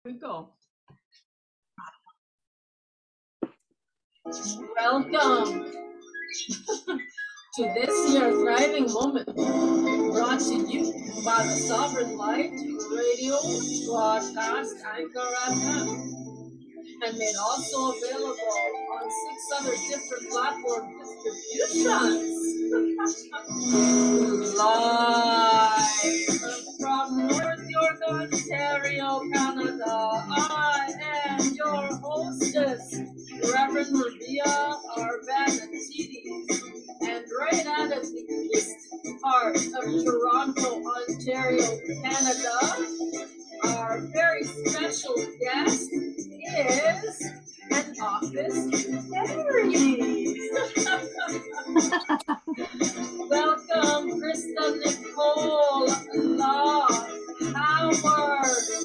We go. Welcome to this your thriving moment, brought to you by the Sovereign Light Radio Broadcast Anchor FM, and made also available on 6 other different platform distributions. Live from North York, Ontario, Canada, I am your hostess, Reverend Maria Arvanitidis, and right out of the east part of Toronto, Ontario, Canada, our very special guest is an office fairy. Welcome, Krista Nicole La Howard.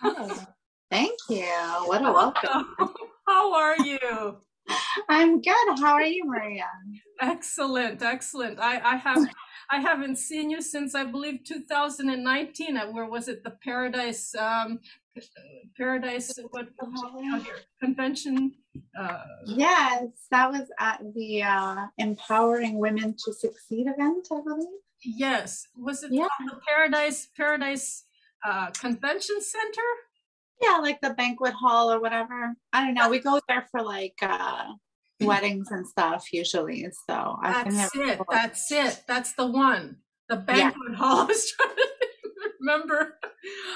Oh, thank you. What a welcome. How are you? I'm good. How are you, Maria? Excellent, excellent. I haven't seen you since, I believe, 2019. Where was it? The Paradise what convention? Yes, that was at the Empowering Women to Succeed event, I believe. Yes, was it Yeah. the Paradise Convention Center? Yeah, like the banquet hall or whatever. I don't know. We go there for like weddings and stuff usually. So That's it. That's the one. The banquet hall. I was trying to remember.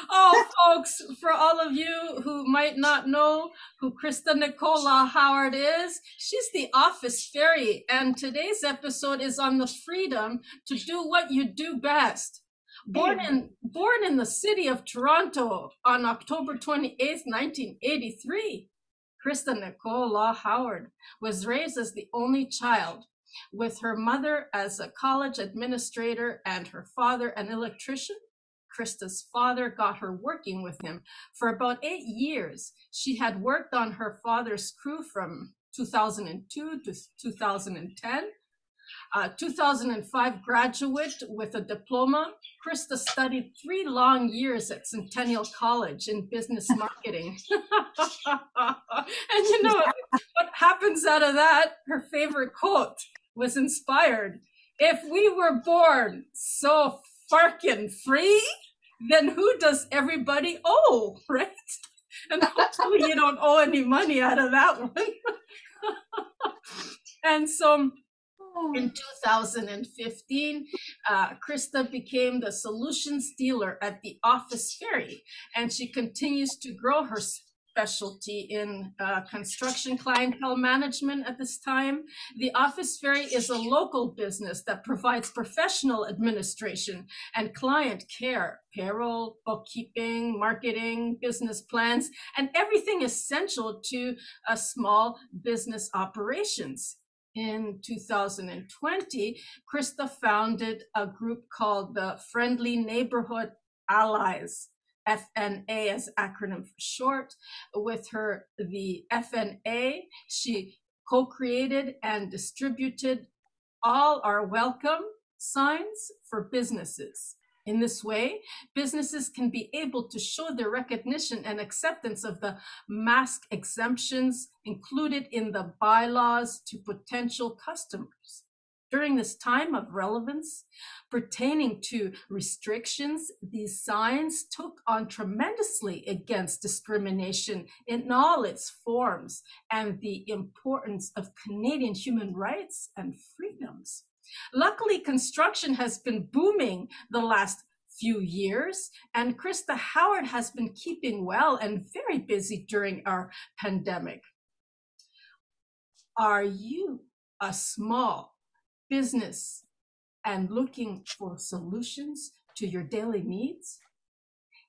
Oh, folks, for all of you who might not know who Krista Nicola Howard is, she's the office fairy, and today's episode is on the freedom to do what you do best. Born in the city of Toronto on October 28th, 1983, Krista Nicola Howard was raised as the only child, with her mother as a college administrator and her father an electrician. Krista's father got her working with him for about 8 years. She had worked on her father's crew from 2002 to 2010. 2005 graduate with a diploma. Krista studied 3 long years at Centennial College in business marketing. And you know what happens out of that? Her favorite quote was inspired. If we were born so farkin' free, then who does everybody owe, right? And hopefully you don't owe any money out of that one. And so in 2015, Krista became the solutions dealer at the Office Fairy, and she continues to grow her specialty in construction clientele management at this time. The Office Fairy is a local business that provides professional administration and client care, payroll, bookkeeping, marketing, business plans, and everything essential to a small business operations. In 2020, Krista founded a group called the Friendly Neighborhood Allies, FNA as acronym for short. With the FNA, she co-created and distributed all our welcome signs for businesses. In this way, businesses can be able to show their recognition and acceptance of the mask exemptions included in the bylaws to potential customers. During this time of relevance pertaining to restrictions, these signs took on tremendously against discrimination in all its forms and the importance of Canadian human rights and freedoms. Luckily, construction has been booming the last few years, and Krista Howard has been keeping well and very busy during our pandemic. Are you a small business and looking for solutions to your daily needs?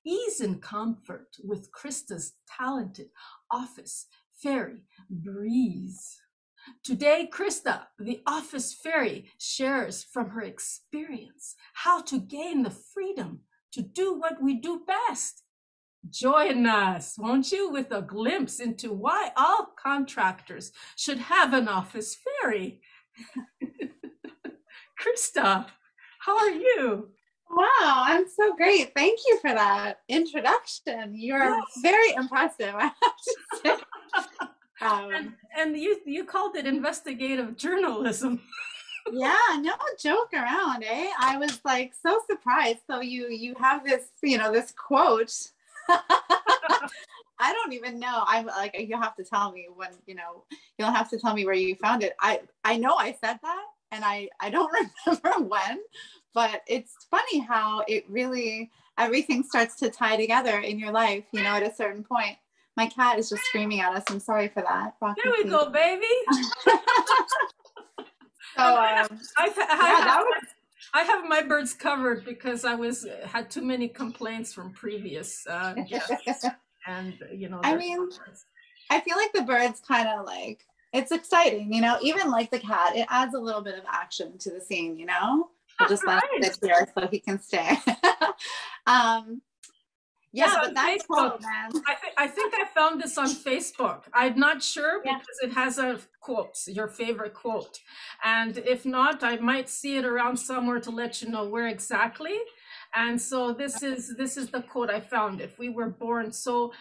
Ease and comfort with Krista's talented office fairy breeze. Today, Krista, the office fairy, shares from her experience how to gain the freedom to do what we do best. Join us, won't you, with a glimpse into why all contractors should have an office fairy. Krista, how are you? Wow, I'm so great. Thank you for that introduction. You're Yes. very impressive, I have to say. And you called it investigative journalism. Yeah, no joke around, eh? I was like so surprised. So you have this, this quote. I don't even know. I'm like, you have to tell me when, you'll have to tell me where you found it. I know I said that and I don't remember when, but it's funny how it really, everything starts to tie together in your life, at a certain point. My cat is just screaming at us. I'm sorry for that. There we go, baby. So, I that was I have my birds covered because I had too many complaints from previous guests, and I mean, I feel like the birds kind of like, it's exciting, even like the cat, it adds a little bit of action to the scene, we'll just let him sit here so he can stay. Yes, but that's cool, man. I think I found this on Facebook. I'm not sure because it has a quote, your favorite quote. And if not, I might see it around somewhere to let you know where exactly. And so this is the quote I found. If we were born so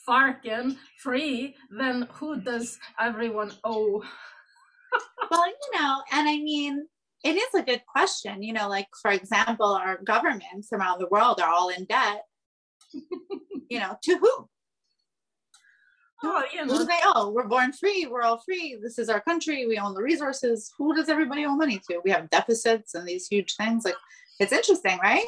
farkin free, then who does everyone owe? Well, and I mean, it is a good question, like for example, our governments around the world are all in debt. To who? Oh, Who do they owe? We're born free. We're all free. This is our country. We own the resources. Who does everybody owe money to? We have deficits and these huge things. Like, it's interesting, right?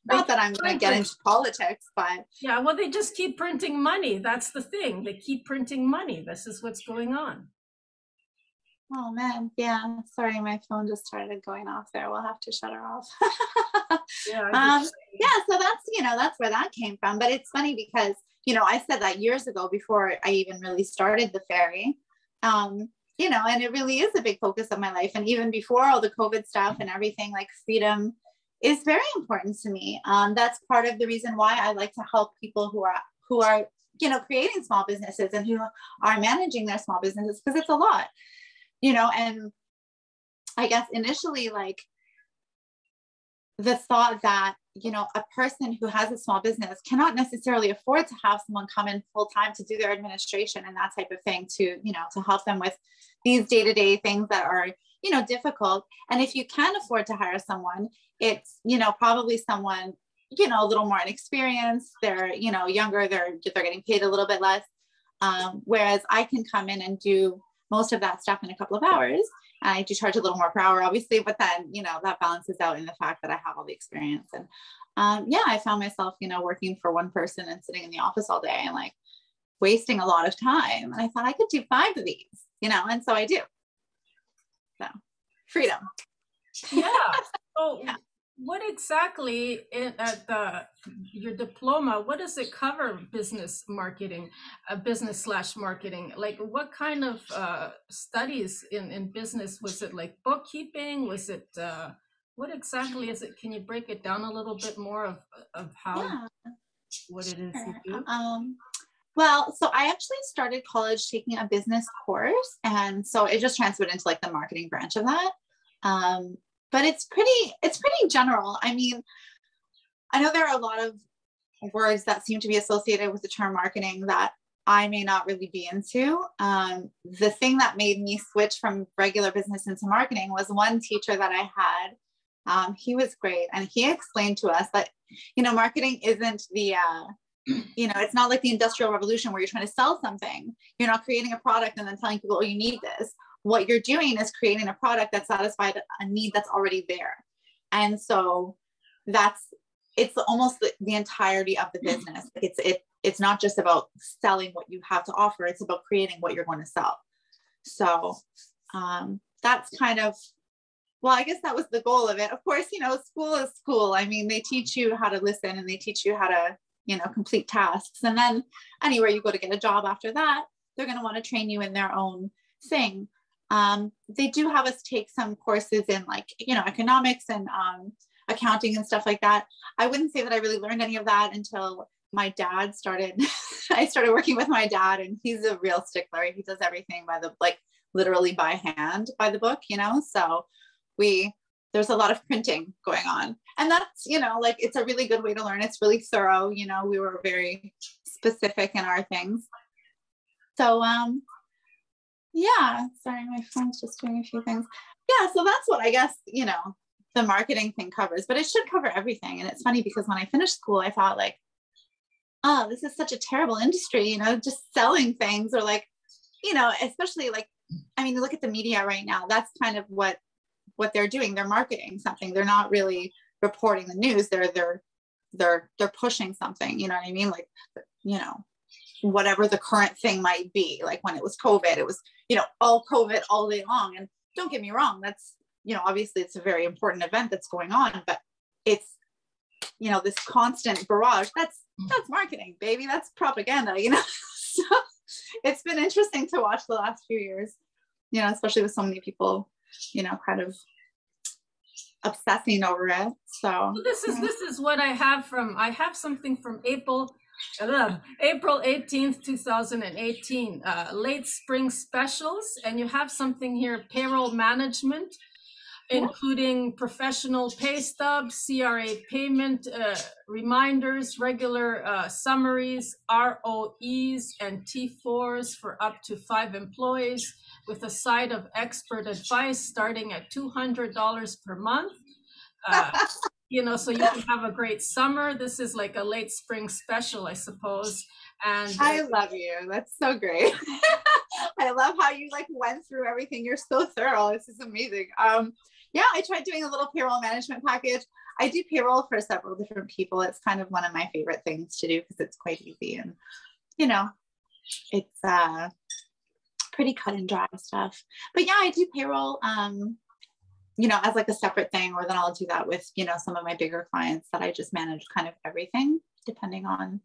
Not that I'm going to get into politics, but yeah, well, they just keep printing money. That's the thing. They keep printing money. This is what's going on. Oh man, yeah. Sorry, my phone just started going off there. We'll have to shut her off. Yeah. So that's where that came from. But it's funny because I said that years ago before I even really started the ferry. And it really is a big focus of my life. And even before all the COVID stuff and everything, like freedom is very important to me. That's part of the reason why I like to help people who are creating small businesses and who are managing their small businesses, because it's a lot. And I guess initially, like the thought that, a person who has a small business cannot necessarily afford to have someone come in full time to do their administration and that type of thing to help them with these day-to-day things that are, difficult. And if you can afford to hire someone, it's, probably someone, a little more inexperienced, they're, younger, they're getting paid a little bit less. Whereas I can come in and do most of that stuff in a couple of hours. I do charge a little more per hour, obviously, but then, that balances out in the fact that I have all the experience. And I found myself, working for one person and sitting in the office all day and like wasting a lot of time. And I thought I could do 5 of these, and so I do. So freedom. Yeah. So yeah. What exactly at your diploma, what does it cover? Business marketing, business/marketing? Like what kind of studies in business? Was it like bookkeeping? Was it, what exactly is it? Can you break it down a little bit more of how, what it is you do? Well, so I actually started college taking a business course. And so it just transferred into like the marketing branch of that. But it's pretty general. I mean, I know there are a lot of words that seem to be associated with the term marketing that I may not really be into. The thing that made me switch from regular business into marketing was one teacher that I had. He was great. And he explained to us that, marketing isn't the, it's not like the Industrial Revolution where you're trying to sell something. You're not creating a product and then telling people, oh, you need this. What you're doing is creating a product that satisfies a need that's already there. And so it's almost the entirety of the business. It's not just about selling what you have to offer. It's about creating what you're going to sell. So that's kind of, well, I guess that was the goal of it. Of course, school is school. I mean, they teach you how to listen and they teach you how to, complete tasks. And then anywhere you go to get a job after that, they're going to want to train you in their own thing. They do have us take some courses in like, economics and accounting and stuff like that. I wouldn't say that I really learned any of that until my dad started. I started working with my dad and he's a real stickler. He does everything by literally by hand, by the book, So we there's a lot of printing going on, and that's, like, it's a really good way to learn. It's really thorough. We were very specific in our things. So, yeah, sorry, my phone's just doing a few things. Yeah. So that's what I guess, the marketing thing covers, but it should cover everything. And it's funny because when I finished school, I thought like, oh, this is such a terrible industry, just selling things, or like, especially like, I mean, look at the media right now. That's kind of what they're doing. They're marketing something. They're not really reporting the news. They're pushing something, you know what I mean? Like, whatever the current thing might be. Like when it was COVID, it was, all COVID all day long. And don't get me wrong, that's, obviously it's a very important event that's going on, but it's, this constant barrage, that's marketing, baby. That's propaganda, So it's been interesting to watch the last few years, especially with so many people, kind of obsessing over it. So this is what I have something from April 18th, 2018, late spring specials. And you have something here, payroll management, including professional pay stubs, CRA payment reminders, regular summaries, ROEs, and T4s for up to 5 employees, with a side of expert advice starting at $200 per month. So you can have a great summer. This is like a late spring special, I suppose. And I love you. That's so great. I love how you like went through everything. You're so thorough. This is amazing. Yeah, I tried doing a little payroll management package. I do payroll for several different people. It's kind of one of my favorite things to do because it's quite easy, and it's pretty cut and dry stuff. But yeah, I do payroll as like a separate thing, or then I'll do that with some of my bigger clients that I just manage kind of everything depending on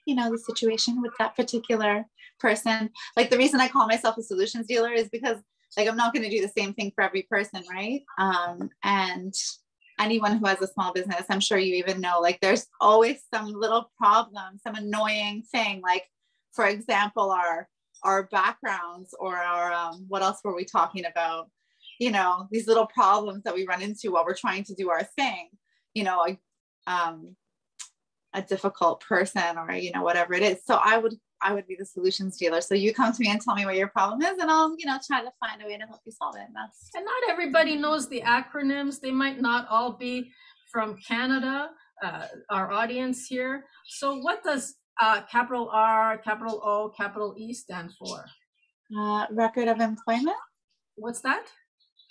the situation with that particular person. Like the reason I call myself a solutions dealer is because like I'm not going to do the same thing for every person, right? And anyone who has a small business, I'm sure you even know, like there's always some little problem, some annoying thing. Like for example, our backgrounds, or our what else were we talking about? These little problems that we run into while we're trying to do our thing. A difficult person, or whatever it is. So I would be the solutions dealer. So you come to me and tell me what your problem is, and I'll try to find a way to help you solve it. And not everybody knows the acronyms. They might not all be from Canada, our audience here. So what does capital R, capital O, capital E stand for? Record of employment. What's that?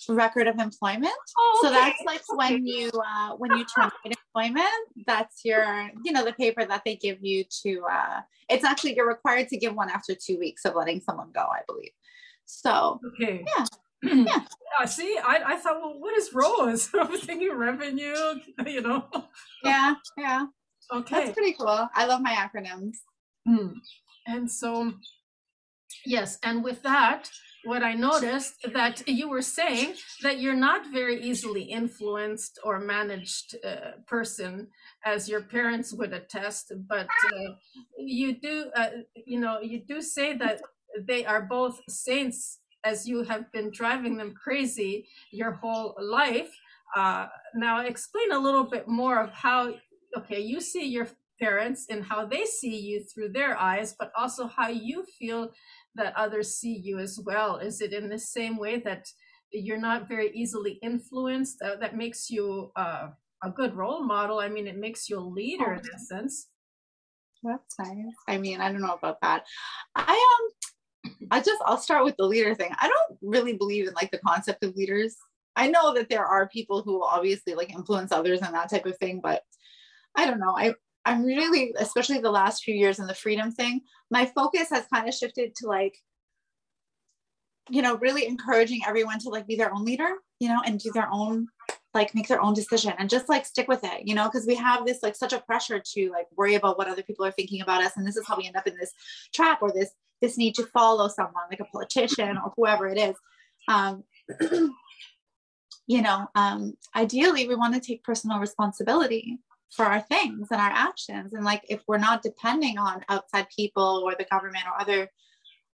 Record of employment. Oh, okay. So that's like when you terminate employment, that's your the paper that they give you to it's actually, you're required to give one after 2 weeks of letting someone go, I believe. So okay. Yeah. See, I thought, well, what is ROAS? I was thinking revenue, Yeah. Okay, that's pretty cool. I love my acronyms. And so yes, and with that, what I noticed that you were saying that you're not very easily influenced or managed person, as your parents would attest, but you do, you do say that they are both saints, as you have been driving them crazy your whole life. Now explain a little bit more of how, okay, you see your parents and how they see you through their eyes, but also how you feel that others see you as well. Is it in the same way that you're not very easily influenced? That makes you a good role model. I mean, it makes you a leader in that sense. That's nice. I mean, I don't know about that. I'll start with the leader thing. I don't really believe in like the concept of leaders. I know that there are people who will obviously like influence others and that type of thing, but I don't know. I'm really, especially the last few years in the freedom thing, my focus has kind of shifted to like, really encouraging everyone to like be their own leader, and do their own, like make their own decision and just like stick with it, because we have this like such a pressure to like worry about what other people are thinking about us. And this is how we end up in this trap, or this need to follow someone like a politician or whoever it is. Ideally we want to take personal responsibility for our things and our actions. And like, if we're not depending on outside people or the government or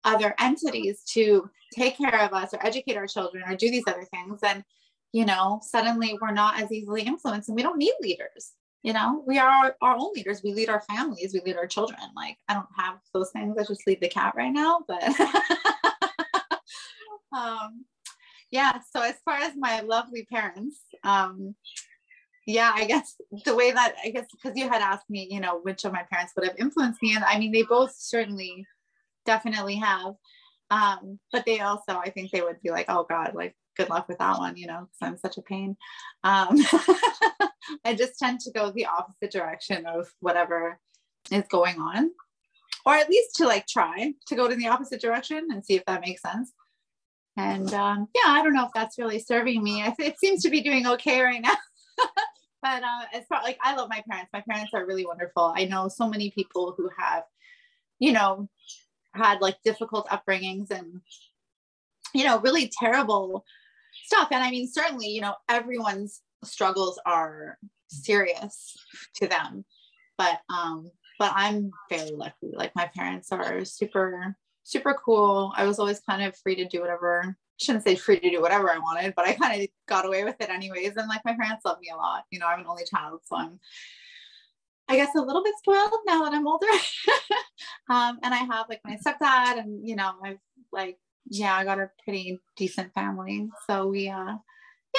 other entities to take care of us or educate our children or do these other things, then, you know, suddenly we're not as easily influenced and we don't need leaders. You know, we are our own leaders. We lead our families, we lead our children. Like, I don't have those things. I just lead the cat right now, but yeah. So as far as my lovely parents, yeah, I guess the way that, I guess, because you had asked me, you know, which of my parents would have influenced me. And I mean, they both certainly definitely have. But they also, I think they would be like, oh God, like, good luck with that one, you know, because I'm such a pain. I just tend to go the opposite direction of whatever is going on, or at least to like try to go to the opposite direction and see if that makes sense. And yeah, I don't know if that's really serving me. It seems to be doing okay right now. But as far, like, I love my parents. My parents are really wonderful. I know so many people who have, you know, had like difficult upbringings and, you know, really terrible stuff. And I mean, certainly, you know, everyone's struggles are serious to them, but I'm very lucky. Like, my parents are super, super cool. I was always kind of free to do whatever. I shouldn't say free to do whatever I wanted, but I kind of got away with it anyways. And like, my parents love me a lot. You know, I'm an only child, so I'm, I guess, a little bit spoiled now that I'm older. And I have like my stepdad, and, you know, I've like, yeah, I got a pretty decent family. So we, yeah,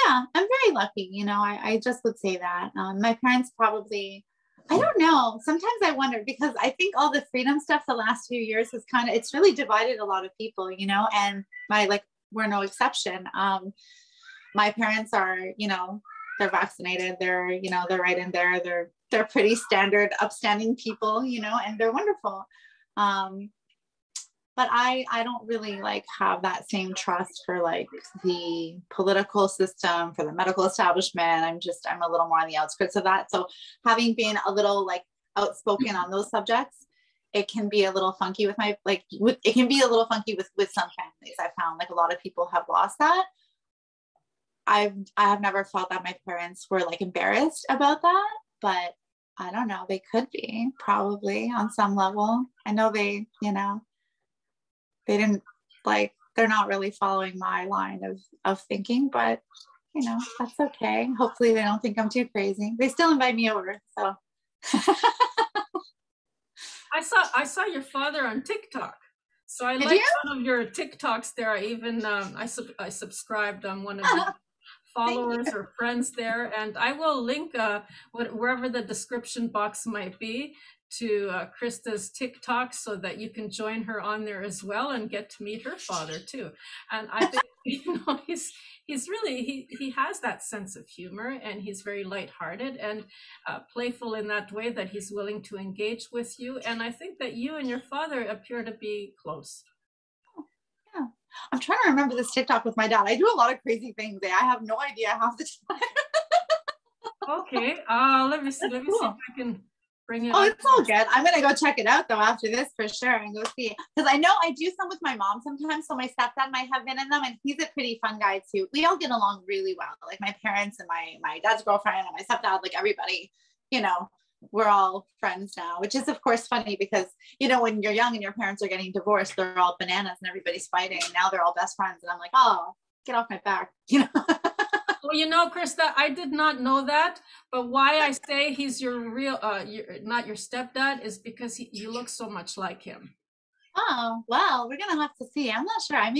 I'm very lucky. You know, I just would say that. My parents probably, I don't know. Sometimes I wonder, because I think all the freedom stuff the last few years has kind of, it's really divided a lot of people, you know, and we're no exception. My parents are, you know, they're vaccinated. They're, you know, they're right in there. They're pretty standard, upstanding people, you know, and they're wonderful. But I don't really like have that same trust for like the political system, for the medical establishment. I'm a little more on the outskirts of that. So having been a little like outspoken on those subjects, it can be a little funky with it can be a little funky with some families. I found like a lot of people have lost that. I have never felt that my parents were like embarrassed about that, but I don't know, they could be probably on some level. I know they, you know, they didn't like, they're not really following my line of thinking, but you know, that's okay. Hopefully they don't think I'm too crazy. They still invite me over. So I saw your father on TikTok. So I like one of your TikToks there. I even I subscribed on one of your followers or friends there, and I will link wherever the description box might be to Krista's TikTok, so that you can join her on there as well and get to meet her father too. And I think, you know, he's really, he has that sense of humor, and he's very lighthearted and playful in that way, that he's willing to engage with you. And I think that you and your father appear to be close. Yeah. I'm trying to remember this TikTok with my dad. I do a lot of crazy things. I have no idea half the time. Okay. Let me see. Let me see if I can bring it. Oh, it's all good. I'm gonna go check it out though after this for sure, and go see, because I know I do some with my mom sometimes. So my stepdad might have been in them, and he's a pretty fun guy too. We all get along really well. Like my parents and my dad's girlfriend and my stepdad, like everybody, you know, we're all friends now, which is of course funny, because, you know, when you're young and your parents are getting divorced, they're all bananas and everybody's fighting. And now they're all best friends, and I'm like, oh, get off my back, you know. Well, you know, Krista, I did not know that, but why I say he's your real, not your stepdad, is because you look so much like him. Oh, well, we're gonna have to see. I'm not sure. I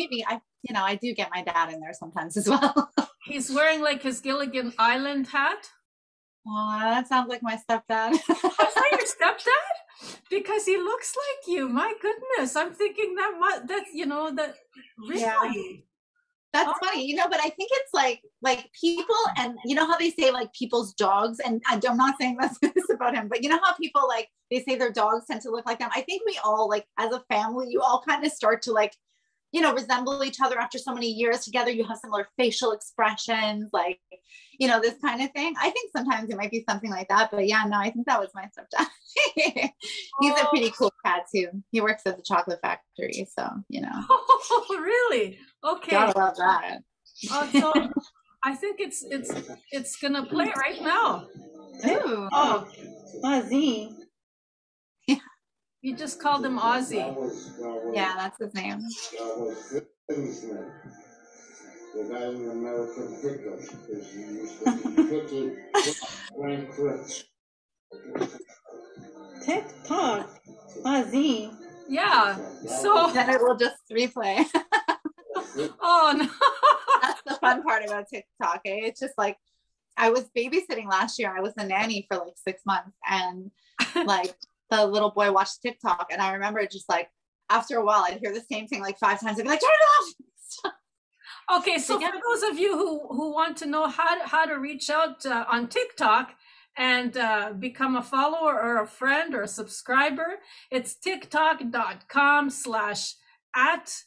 do get my dad in there sometimes as well. He's wearing like his Gilligan Island hat. Oh, that sounds like my stepdad. Is that your stepdad? Because he looks like you. My goodness, I'm thinking that you know, that really. Yeah. That's funny, you know, but I think it's like people, and you know how they say like people's dogs, and I'm not saying this about him, but you know how people like, they say their dogs tend to look like them. I think we all, like, as a family, you all kind of start to like, you know, resemble each other after so many years together. You have similar facial expressions, like, you know, this kind of thing. I think sometimes it might be something like that, but yeah, no, I think that was my stepdad. He's a pretty cool cat too. He works at the chocolate factory, so, you know. Oh, really? Okay. Gotta love that. So I think it's gonna play right now. Ooh. Oh, Ozzy. You just called him Ozzy. Yeah, that's his name. the guy in American pictures, because you used to quickly blame Chris. TikTok. Ozzy. Yeah. So then it will just replay. oh no. That's the fun part about TikTok. Eh? It's just like I was babysitting last year. I was a nanny for like 6 months, and like the little boy watched TikTok, and I remember just like after a while I'd hear the same thing like 5 times. I'd be like, turn it off. Okay, so for those of you who want to know how to reach out on TikTok and become a follower or a friend or a subscriber, it's tiktok.com/at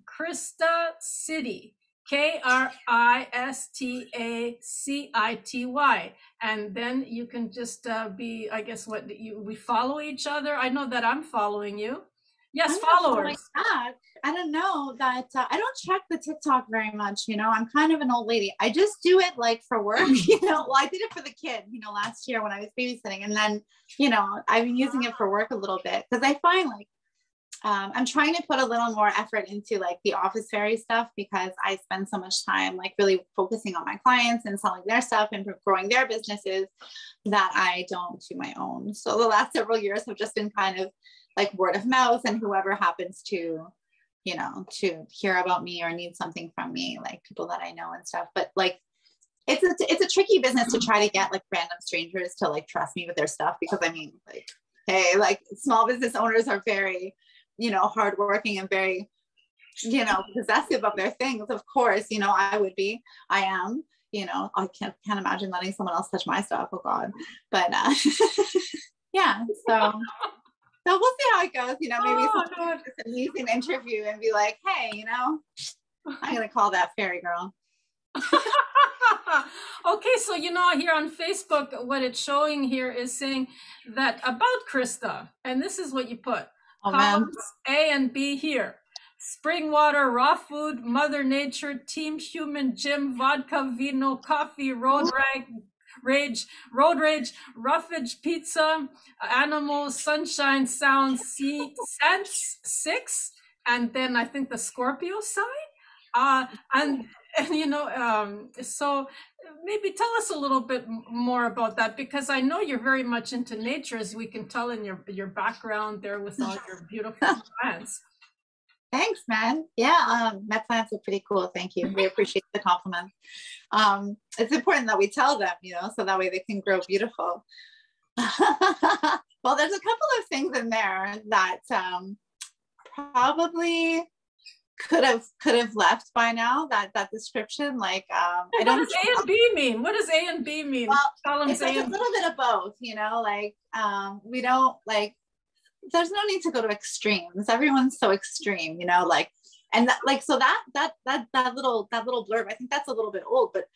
Krista City, KRISTACITY, and then you can just be, I guess, we follow each other. I know that I'm following you. Yes, followers. I don't know that I don't check the TikTok very much. You know, I'm kind of an old lady. I just do it like for work. You know, well, I did it for the kid, you know, last year when I was babysitting, and then, you know, I've been using it for work a little bit because I find like I'm trying to put a little more effort into like the office fairy stuff because I spend so much time like really focusing on my clients and selling their stuff and growing their businesses that I don't do my own. So the last several years have just been kind of like word of mouth, and whoever happens to, you know, to hear about me or need something from me, like people that I know and stuff. But like it's a tricky business to try to get like random strangers to like trust me with their stuff, because I mean, like, hey, like small business owners are very, you know, hardworking and very, you know, possessive of their things. Of course, you know, I am, you know, I can't imagine letting someone else touch my stuff. Oh God. But yeah, so we'll see how it goes. You know, maybe someone leaves an interview and be like, hey, you know, I'm going to call that fairy girl. Okay, so you know, here on Facebook, what it's showing here is saying that about Krista, and this is what you put. Columns A and B here. Spring water, raw food, Mother Nature, Team Human, Gym, vodka, vino, coffee, road rage, roughage, pizza, animals, sunshine, sound, sense, 6, and then I think the Scorpio sign. And you know, so maybe tell us a little bit more about that, because I know you're very much into nature, as we can tell in your background there with all your beautiful plants. Thanks, man. Yeah, my plants are pretty cool. Thank you. We appreciate the compliment. It's important that we tell them, you know, so that way they can grow beautiful. Well, there's a couple of things in there that probably could have left by now, that description. Like what does A and B mean? What does A and B mean? Well, it's like a little bit of both, you know, like we don't like, there's no need to go to extremes. Everyone's so extreme, you know, like, and that, like, so that little blurb, I think that's a little bit old, but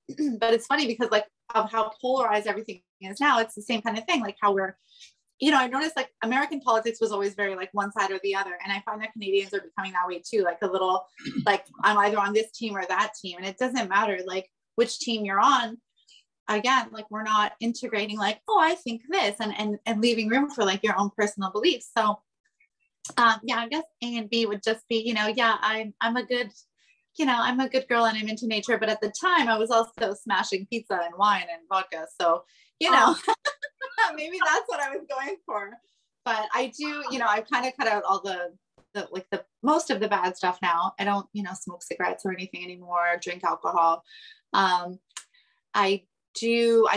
it's funny because like of how polarized everything is now. It's the same kind of thing, like how we're, you know, I noticed like American politics was always very like one side or the other. And I find that Canadians are becoming that way too. Like a little, like I'm either on this team or that team. And it doesn't matter like which team you're on. Again, like we're not integrating like, oh, I think this and leaving room for like your own personal beliefs. So yeah, I guess A and B would just be, you know, yeah, I'm a good, you know, I'm a good girl and I'm into nature. But at the time I was also smashing pizza and wine and vodka. So, you know, maybe that's what I was going for. But I do, you know, I've kind of cut out all the most of the bad stuff now. I don't, you know, smoke cigarettes or anything anymore, drink alcohol. I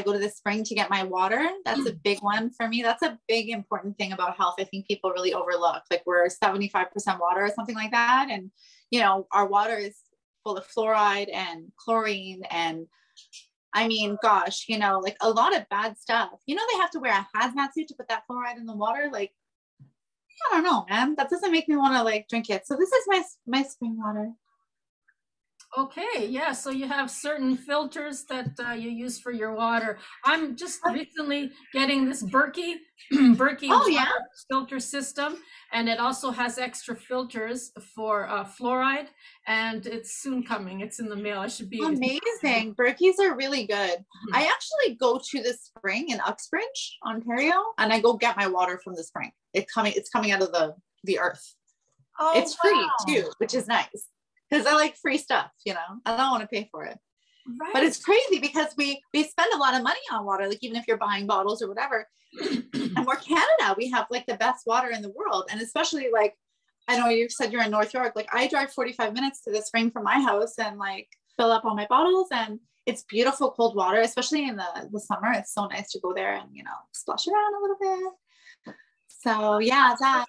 go to the spring to get my water. That's a big one for me. That's a big important thing about health. I think people really overlook, like we're 75% water or something like that. And, you know, our water is full of fluoride and chlorine. And I mean, gosh, you know, like a lot of bad stuff. You know, they have to wear a hazmat suit to put that fluoride in the water. Like, I don't know, man, that doesn't make me want to like drink it. So this is my spring water. Okay, yeah, so you have certain filters that you use for your water. I'm just recently getting this Berkey water filter system, and it also has extra filters for fluoride, and it's soon coming. It's in the mail. I should be amazing. Berkeys are really good. I actually go to the spring in Uxbridge, Ontario, and I go get my water from the spring. It's coming out of the earth. Oh, it's free too, which is nice. because I like free stuff, you know, I don't want to pay for it. Right. But it's crazy because we spend a lot of money on water, like even if you're buying bottles or whatever. And we're Canada, we have like the best water in the world. And especially like, I know you said you're in North York, like I drive 45 minutes to the spring from my house and like fill up all my bottles, and it's beautiful cold water, especially in the summer. It's so nice to go there and, you know, splash around a little bit. So yeah, that.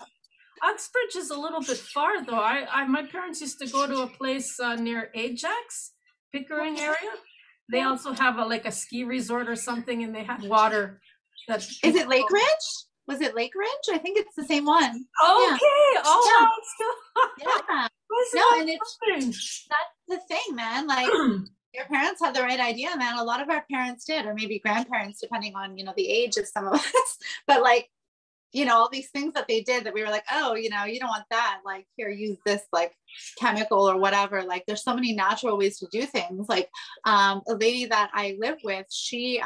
Uxbridge is a little bit far though. My parents used to go to a place near Ajax, Pickering area. They also have like a ski resort or something, and they have water. Is it Lake Ridge? Was it Lake Ridge? I think it's the same one. Okay. Yeah. Oh, yeah. No, and that's the thing, man. Like your parents had the right idea, man. A lot of our parents did, or maybe grandparents, depending on, you know, the age of some of us. But like, you know, all these things that they did that we were like, oh, you know, you don't want that. Like, here, use this like chemical or whatever. Like, there's so many natural ways to do things. Like, a lady that I live with, she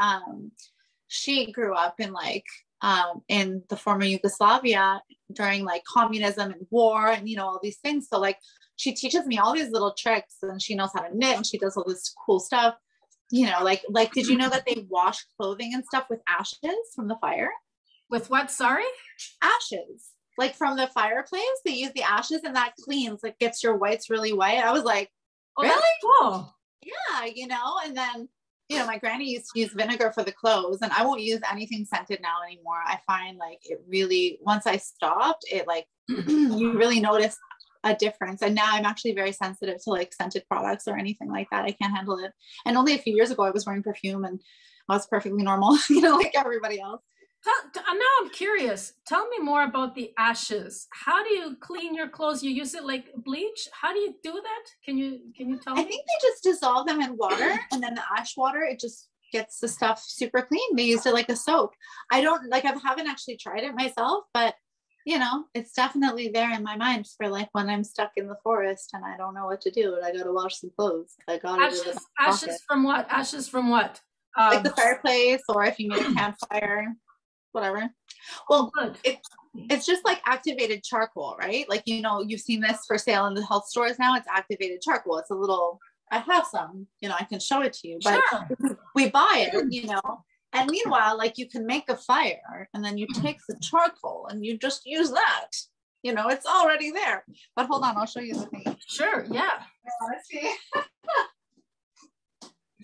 grew up in the former Yugoslavia during like communism and war and, you know, all these things. So like, she teaches me all these little tricks, and she knows how to knit, and she does all this cool stuff. You know, like, did you know that they wash clothing and stuff with ashes from the fire? With what? Sorry? Ashes. Like from the fireplace, they use the ashes, and that cleans, like gets your whites really white. I was like, oh, really? That's cool. Yeah, you know, and then, you know, my granny used to use vinegar for the clothes, and I won't use anything scented now anymore. I find like it really, once I stopped, it like, you really notice a difference. And now I'm actually very sensitive to like scented products or anything like that. I can't handle it. And only a few years ago, I was wearing perfume and I was perfectly normal, you know, like everybody else. Now I'm curious. Tell me more about the ashes. How do you clean your clothes? You use it like bleach? How do you do that? Can you tell me? I think they just dissolve them in water, and then the ash water, it just gets the stuff super clean. They use it like a soap. I haven't actually tried it myself, but you know, it's definitely there in my mind for like when I'm stuck in the forest and I don't know what to do and I gotta wash some clothes. I got ashes from what? Ashes from what? Like the fireplace, or if you made a campfire, whatever. Well, it's just like activated charcoal, right? Like, you know, you've seen this for sale in the health stores now. It's activated charcoal. It's a little, I have some, you know, I can show it to you, but sure. We buy it, you know, and meanwhile, like you can make a fire and then you take the charcoal and you just use that, you know, it's already there. But hold on, I'll show you the thing. Sure, yeah. Let's see.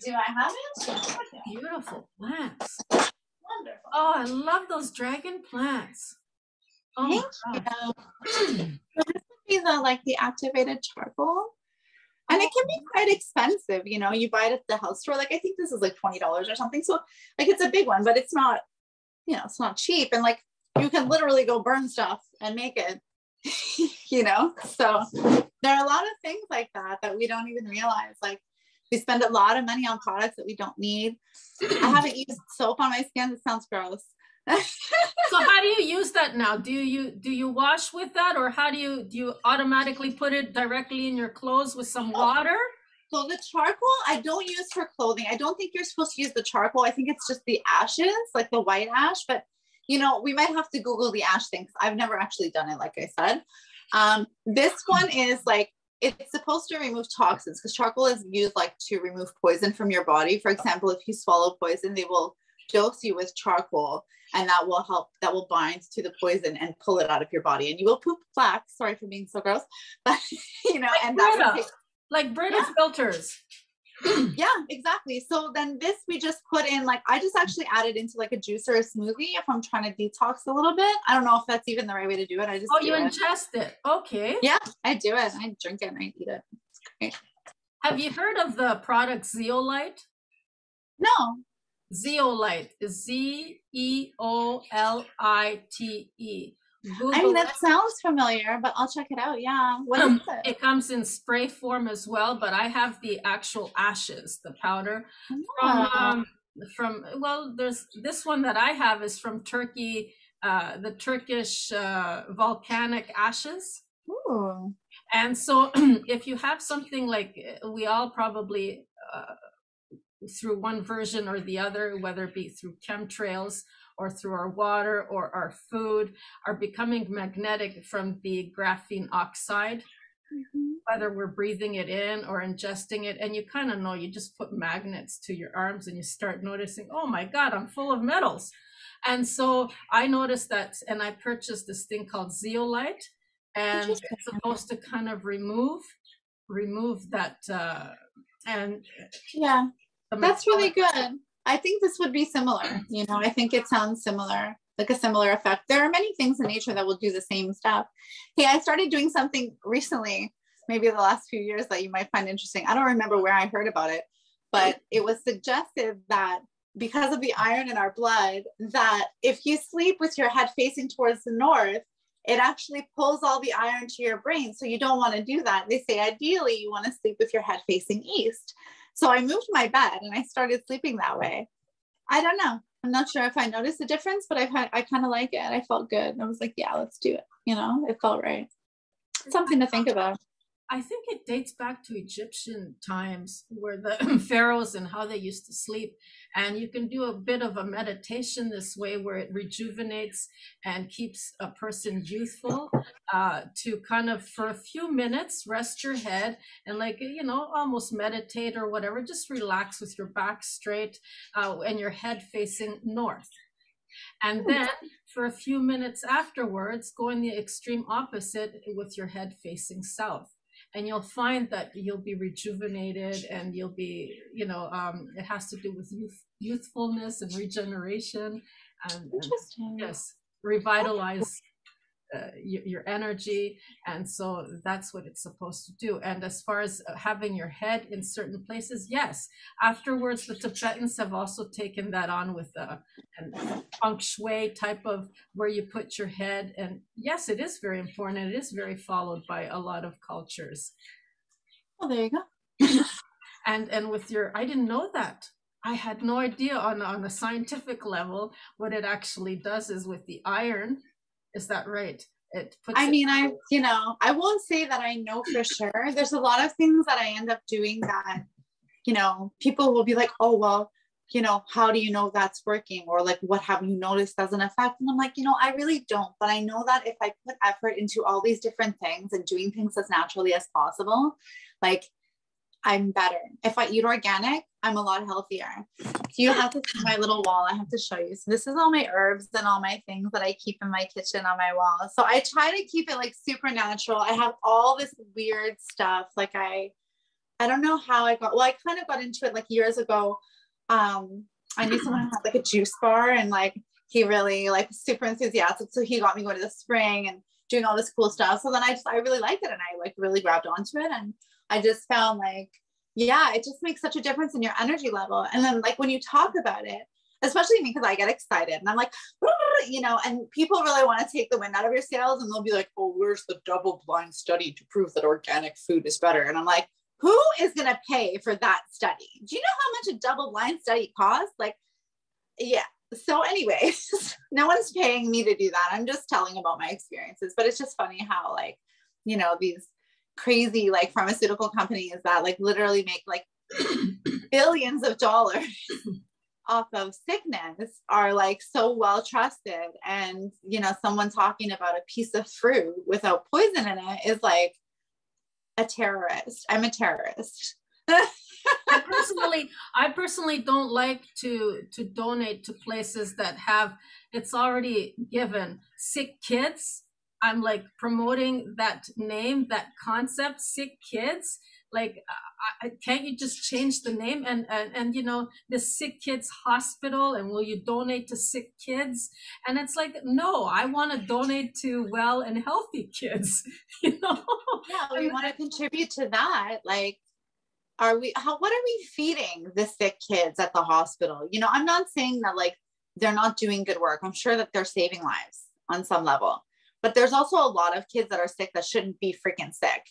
Do I have it? Beautiful plants. Wonderful. Oh, I love those dragon plants. Oh, thank you. So this would be the activated charcoal. And it can be quite expensive, you know, you buy it at the health store. Like, I think this is like $20 or something. So like, it's a big one, but it's not, you know, it's not cheap. And like, you can literally go burn stuff and make it, you know? So there are a lot of things like that we don't even realize. Like, we spend a lot of money on products that we don't need. I haven't used soap on my skin. It sounds gross. So how do you use that now? Do you wash with that, or how do you automatically put it directly in your clothes with some water? So the charcoal I don't use for clothing. I don't think you're supposed to use the charcoal. I think it's just the ashes, like the white ash. But you know, we might have to Google the ash thing, because I've never actually done it, like I said. This one is like, it's supposed to remove toxins, because charcoal is used like to remove poison from your body. For example, if you swallow poison, they will dose you with charcoal, and that will bind to the poison and pull it out of your body, and you will poop black. Sorry for being so gross, but you know, like and Brita. That will take, like Brita filters. Yeah, exactly. So then this we just put in, like, I just actually added into like a juice or a smoothie if I'm trying to detox a little bit. I don't know if that's even the right way to do it. I just you ingest it. Okay. Yeah, I do it. I drink it and I eat it. It's great. Have you heard of the product Zeolite? No. Zeolite is Zeolite. Google I mean, that sounds familiar, but I'll check it out. Yeah. What is it? It comes in spray form as well, but I have the actual ashes, the powder from well, there's this one that I have is from Turkey, the Turkish volcanic ashes. Ooh. And so if you have something like, we all probably through one version or the other, whether it be through chemtrails or through our water or our food, are becoming magnetic from the graphene oxide. whether we're breathing it in or ingesting it. And you kind of know, you just put magnets to your arms and you start noticing, oh my God, I'm full of metals. And so I noticed that, and I purchased this thing called zeolite, and it's supposed to kind of remove that, and yeah, that's really good. I think this would be similar. You know, I think it sounds similar, like a similar effect. There are many things in nature that will do the same stuff. Hey, I started doing something recently, maybe the last few years, that you might find interesting. I don't remember where I heard about it, but it was suggested that because of the iron in our blood, that if you sleep with your head facing towards the north, it actually pulls all the iron to your brain. So you don't want to do that. They say ideally you want to sleep with your head facing east. So I moved my bed and I started sleeping that way. I don't know. I'm not sure if I noticed a difference, but I kind of like it. I felt good. I was like, yeah, let's do it. You know, it felt right. Something to think about. I think it dates back to Egyptian times, where the pharaohs and how they used to sleep. And you can do a bit of a meditation this way, where it rejuvenates and keeps a person youthful, to kind of, for a few minutes, rest your head and, like, you know, almost meditate or whatever. Just relax with your back straight, and your head facing north. And then for a few minutes afterwards, go in the extreme opposite with your head facing south. And you'll find that you'll be rejuvenated, and you'll be, you know, it has to do with youthfulness and regeneration. Interesting. Yes, revitalize your energy. And so that's what it's supposed to do. And as far as having your head in certain places, yes, afterwards the Tibetans have also taken that on with a feng shui type of where you put your head. And yes, it is very important. It is very followed by a lot of cultures. Well, there you go. And with your, I didn't know that. I had no idea on a scientific level what it actually does is with the iron. Is that right? I won't say that I know for sure. There's a lot of things that I end up doing that, you know, people will be like, oh, well, you know, how do you know that's working? Or like, what have you noticed as an effect? And I'm like, you know, I really don't, but I know that if I put effort into all these different things and doing things as naturally as possible, like, I'm better. If I eat organic, I'm a lot healthier. So you have to see my little wall. I have to show you. So this is all my herbs and all my things that I keep in my kitchen on my wall. So I try to keep it like super natural. I have all this weird stuff. Like I don't know how I kind of got into it like years ago. I knew someone who had like a juice bar, and like he really like super enthusiastic. So he got me going to the spring and doing all this cool stuff. So then I really liked it, and I like really grabbed onto it, and I just found like, yeah, it just makes such a difference in your energy level. And then like when you talk about it, especially me, because I get excited and I'm like, you know, and people really want to take the wind out of your sails, and they'll be like, oh, where's the double-blind study to prove that organic food is better? And I'm like, who is going to pay for that study? Do you know how much a double-blind study costs? Like, yeah. So anyway, no one's paying me to do that. I'm just telling about my experiences, but it's just funny how like, you know, these crazy like pharmaceutical companies that like literally make like billions of dollars off of sickness are like so well trusted. And you know, someone talking about a piece of fruit without poison in it is like a terrorist. I'm a terrorist. I personally don't like to donate to places that have, it's already given, sick kids. I'm like promoting that name, that concept, sick kids. Like, can't you just change the name and you know, the sick kids hospital, and will you donate to sick kids? And it's like, no, I want to donate to well and healthy kids, you know? Yeah, we want to contribute to that. Like, what are we feeding the sick kids at the hospital? You know, I'm not saying that like they're not doing good work. I'm sure that they're saving lives on some level, but there's also a lot of kids that are sick that shouldn't be freaking sick.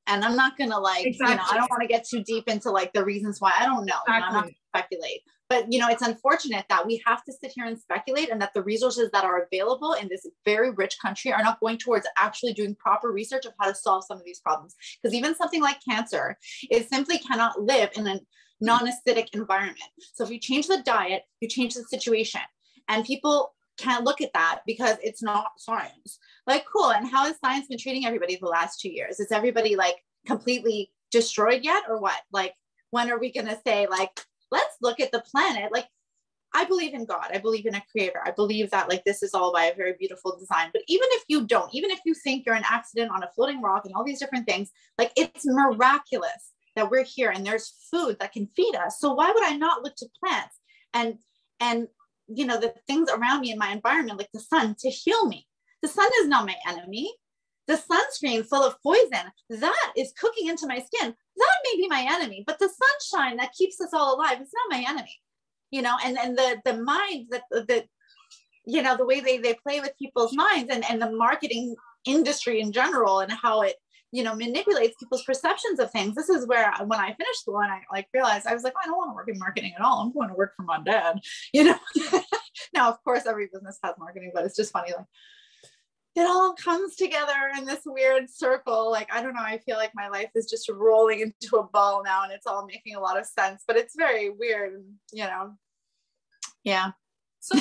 And I'm not going to like, exactly. You know, I don't want to get too deep into like the reasons why. I don't know. Exactly. You know, I'm not going to speculate, but you know, it's unfortunate that we have to sit here and speculate, and that the resources that are available in this very rich country are not going towards actually doing proper research of how to solve some of these problems. Because even something like cancer, it simply cannot live in a non-acidic environment. So if you change the diet, you change the situation. And people can't look at that because it's not science. Like, cool. And how has science been treating everybody the last 2 years? Is everybody like completely destroyed yet or what? Like, when are we going to say like, let's look at the planet? Like, I believe in God. I believe in a creator. I believe that like this is all by a very beautiful design. But even if you don't, even if you think you're an accident on a floating rock and all these different things, like it's miraculous that we're here and there's food that can feed us. So why would I not look to plants and you know, the things around me in my environment, like the sun, to heal me? The sun is not my enemy. The sunscreen full of poison that is cooking into my skin, that may be my enemy, but the sunshine that keeps us all alive is not my enemy. You know, and the mind that the you know, the way they play with people's minds and the marketing industry in general and how it, you know, manipulates people's perceptions of things. This is where when I finished school and I like realized I was like, oh, I don't want to work in marketing at all. I'm going to work for my dad, you know. Now, of course, every business has marketing, but it's just funny, like it all comes together in this weird circle. Like, I don't know, I feel like my life is just rolling into a ball now and it's all making a lot of sense, but it's very weird, you know. Yeah. So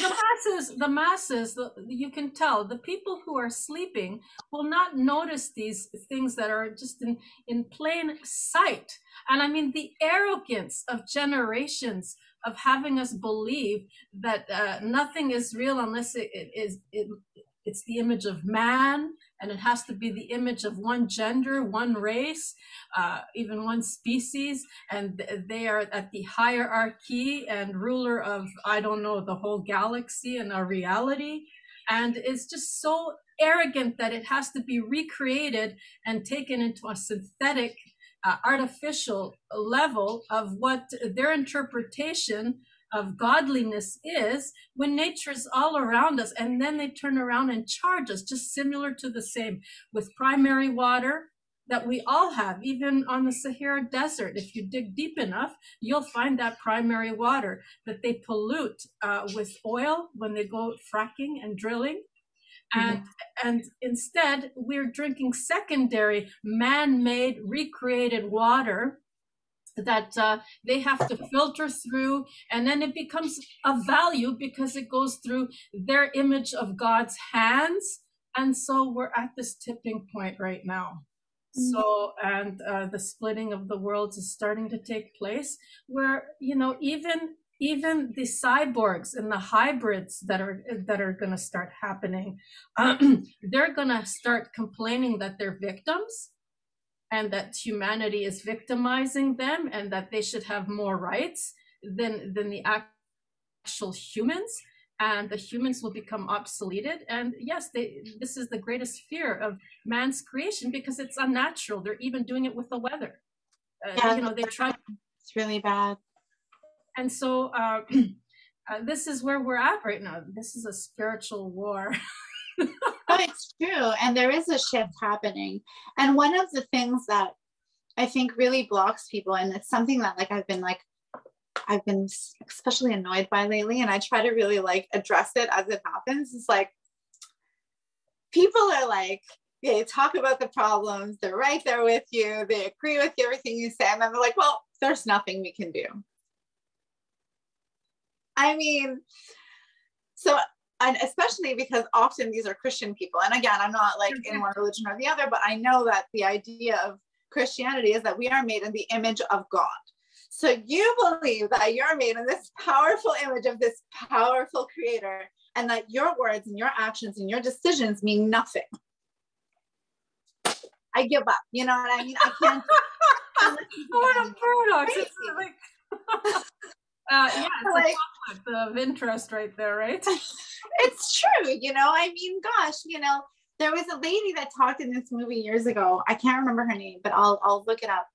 the masses, you can tell the people who are sleeping will not notice these things that are just in plain sight. And I mean, the arrogance of generations of having us believe that nothing is real unless it's the image of man, and it has to be the image of one gender, one race, even one species, and they are at the hierarchy and ruler of, I don't know, the whole galaxy and our reality. And it's just so arrogant that it has to be recreated and taken into a synthetic, artificial level of what their interpretation of godliness is, when nature is all around us. And then they turn around and charge us, just similar to the same with primary water that we all have, even on the Sahara Desert. If you dig deep enough, you'll find that primary water that they pollute with oil when they go fracking and drilling. And instead, we're drinking secondary, man-made, recreated water that they have to filter through, and then it becomes of value because it goes through their image of God's hands. And so we're at this tipping point right now. So, and the splitting of the worlds is starting to take place, where, you know, even the cyborgs and the hybrids that are going to start happening, they're going to start complaining that they're victims, and that humanity is victimizing them, and that they should have more rights than the actual humans, and the humans will become obsoleted. And yes, this is the greatest fear of man's creation, because it's unnatural. They're even doing it with the weather. You know, they try. It's really bad. And so this is where we're at right now. This is a spiritual war. Oh, it's true. And there is a shift happening. And one of the things that I think really blocks people, and it's something that like I've been especially annoyed by lately, and I try to really like address it as it happens, is like people are like, they talk about the problems, they're right there with you, they agree with everything you say, and then they're like, well, there's nothing we can do. I mean, so, and especially because often these are Christian people. And again, I'm not like in one religion or the other, but I know that the idea of Christianity is that we are made in the image of God. So you believe that you're made in this powerful image of this powerful creator, and that your words and your actions and your decisions mean nothing. I give up. You know what I mean? I can't. What a paradox. It's like, yeah, it's like, a conflict of interest right there, right? It's true. You know, I mean, gosh, you know, there was a lady that talked in this movie years ago. I can't remember her name, but I'll look it up.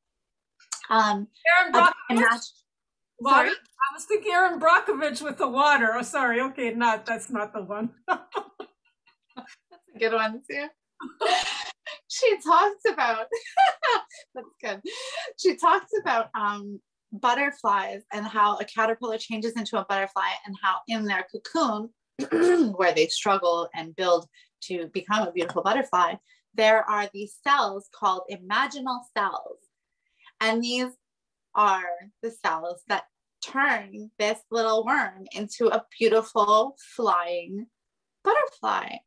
Erin Brockovich. Sorry? I was thinking Erin Brockovich with the water. Oh, sorry. Okay, that's not the one. That's a good one too. She talks about that's good. She talks about butterflies and how a caterpillar changes into a butterfly, and how in their cocoon where they struggle and build to become a beautiful butterfly, there are these cells called imaginal cells. And these are the cells that turn this little worm into a beautiful flying butterfly.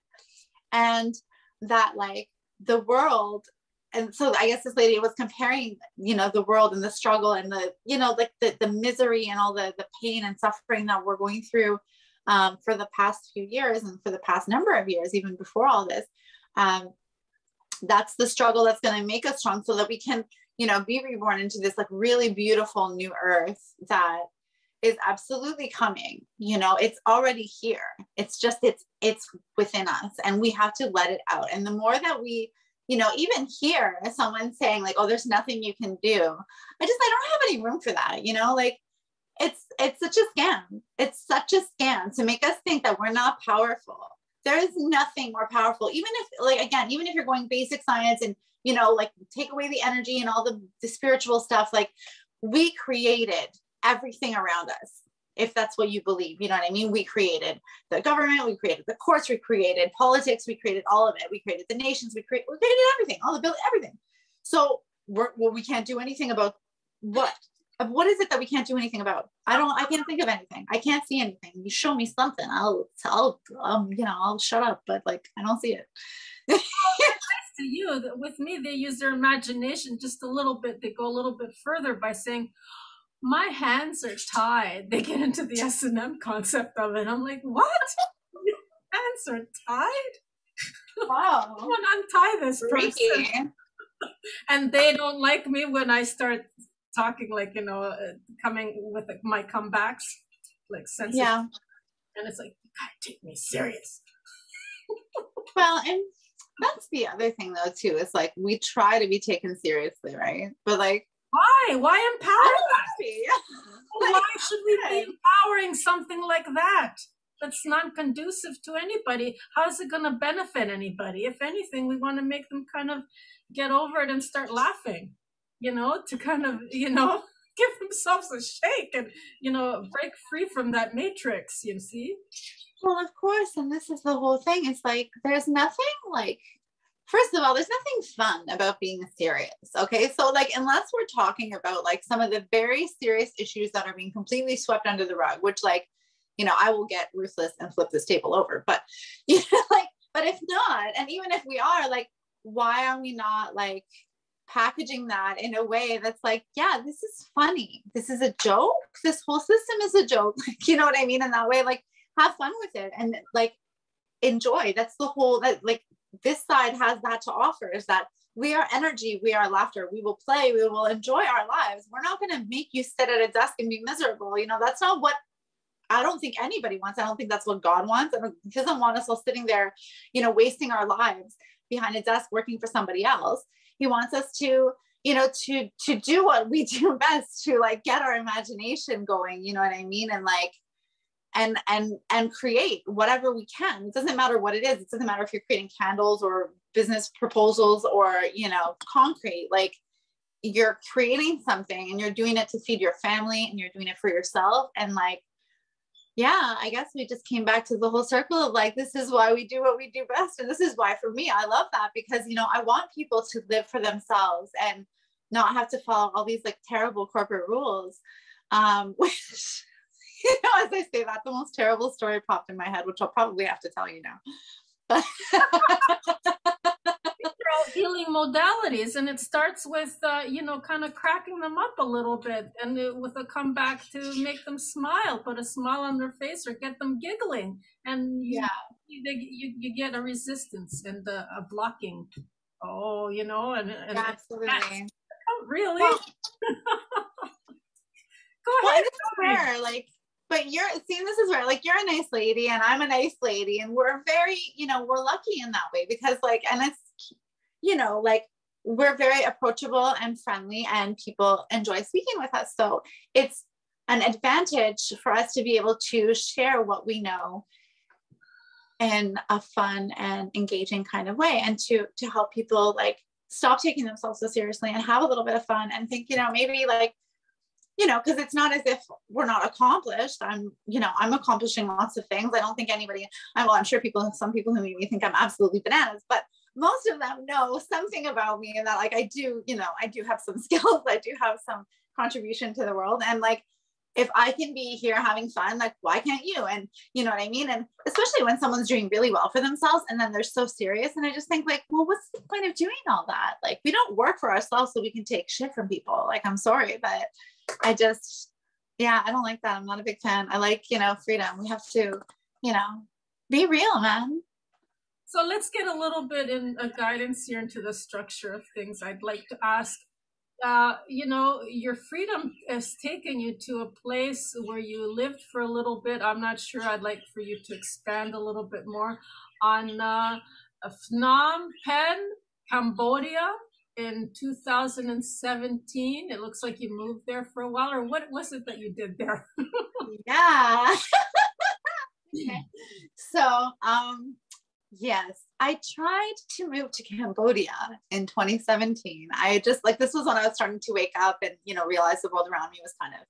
And that like the world, and so I guess this lady was comparing, you know, the world and the struggle and the, you know, like the misery and all the pain and suffering that we're going through for the past few years and for the past number of years, even before all this. That's the struggle that's going to make us strong, so that we can, you know, be reborn into this like really beautiful new earth that is absolutely coming. You know, it's already here. It's just, it's within us, and we have to let it out. And the more that we, you know, even hear someone saying like, oh, there's nothing you can do, I don't have any room for that, you know, like it's such a scam. It's such a scam to make us think that we're not powerful. There is nothing more powerful. Even if, like, again, even if you're going basic science and, you know, like take away the energy and all the spiritual stuff, like we created everything around us. If that's what you believe, you know what I mean? We created the government, we created the courts, we created politics, we created all of it. We created the nations, we created everything, all the building, everything. So we can't do anything about what? What is it that we can't do anything about? I can't think of anything. I can't see anything. You show me something, I'll you know, I'll shut up, but like, I don't see it. To you, with me, they use their imagination just a little bit. They go a little bit further by saying, my hands are tied. They get into the S&M concept of it. I'm like, what? Your hands are tied? Wow. I want to untie this person. And they don't like me when I start talking, like, you know, coming with my comebacks, like sensitive. Yeah. And it's like, you gotta take me serious. Well, and that's the other thing though too, is like we try to be taken seriously, right? But like, why empower? Why should we be empowering something like that? That's not conducive to anybody. How is it going to benefit anybody? If anything, we want to make them kind of get over it and start laughing, you know, to kind of, you know, give themselves a shake and, you know, break free from that matrix, you see? Well, of course. And this is the whole thing. It's like, there's nothing like, first of all, there's nothing fun about being serious. Okay. So like, unless we're talking about like some of the very serious issues that are being completely swept under the rug, which like, you know, I will get ruthless and flip this table over, but you know, like, but if not, and even if we are like, why are we not like packaging that in a way that's like, yeah, this is funny. This is a joke. This whole system is a joke. Like, you know what I mean? In that way, like have fun with it and like enjoy. That's the whole, that like this side has that to offer, is that we are energy, we are laughter, we will play, we will enjoy our lives. We're not going to make you sit at a desk and be miserable. You know, that's not what I don't think anybody wants. I don't think that's what God wants. He doesn't want us all sitting there, you know, wasting our lives behind a desk working for somebody else. He wants us to, you know, to do what we do best, to like get our imagination going, you know what I mean? And like, and create whatever we can. It doesn't matter what it is. It doesn't matter if you're creating candles or business proposals or, you know, concrete, like you're creating something and you're doing it to feed your family and you're doing it for yourself. And like, yeah, I guess we just came back to the whole circle of like, this is why we do what we do best. And this is why, for me, I love that, because, you know, I want people to live for themselves and not have to follow all these like terrible corporate rules. Which, you know, as I say that, the most terrible story popped in my head, which I'll probably have to tell you now. They're all healing modalities, and it starts with you know, kind of cracking them up a little bit, and with a comeback to make them smile, put a smile on their face, or get them giggling, and you get a resistance and a blocking. Oh, you know, and absolutely. Oh, really? Well, go ahead. It's where like, but you're seeing, this is where like you're a nice lady and I'm a nice lady, and we're very, you know, we're lucky in that way, because like, and it's, you know, like we're very approachable and friendly and people enjoy speaking with us. So it's an advantage for us to be able to share what we know in a fun and engaging kind of way, and to help people like stop taking themselves so seriously and have a little bit of fun and think, you know, maybe like, you know, because it's not as if we're not accomplished. I'm accomplishing lots of things. I don't think anybody, I'm sure some people who maybe think I'm absolutely bananas, but most of them know something about me, and that like, I do have some skills. I do have some contribution to the world. And like, if I can be here having fun, like, why can't you? And you know what I mean? And especially when someone's doing really well for themselves and then they're so serious. And I just think like, well, what's the point of doing all that? Like, we don't work for ourselves so we can take shit from people. Like, I'm sorry, but I just, yeah, I don't like that. I'm not a big fan. I like, you know, freedom. We have to, you know, be real, man. So let's get a little bit in a guidance here into the structure of things. I'd like to ask, you know, your freedom has taken you to a place where you lived for a little bit. I'm not sure. I'd like for you to expand a little bit more on Phnom Penh, Cambodia in 2017. It looks like you moved there for a while, or what was it that you did there? Yeah. Okay. So, yes, I tried to move to Cambodia in 2017. I just like, this was when I was starting to wake up and, you know, realize the world around me was kind of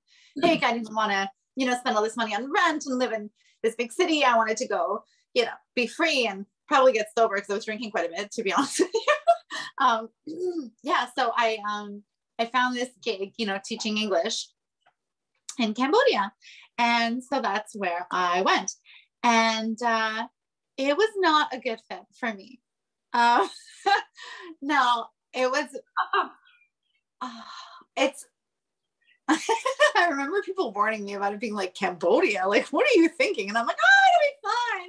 big. I didn't want to, you know, spend all this money on rent and live in this big city. I wanted to go, you know, be free and probably get sober because I was drinking quite a bit, to be honest with you. Yeah. So I found this gig, you know, teaching English in Cambodia. And so that's where I went. And, it was not a good fit for me. No, it was, it's, I remember people warning me about it being like Cambodia. Like, what are you thinking? And I'm like, oh, it'll be fine.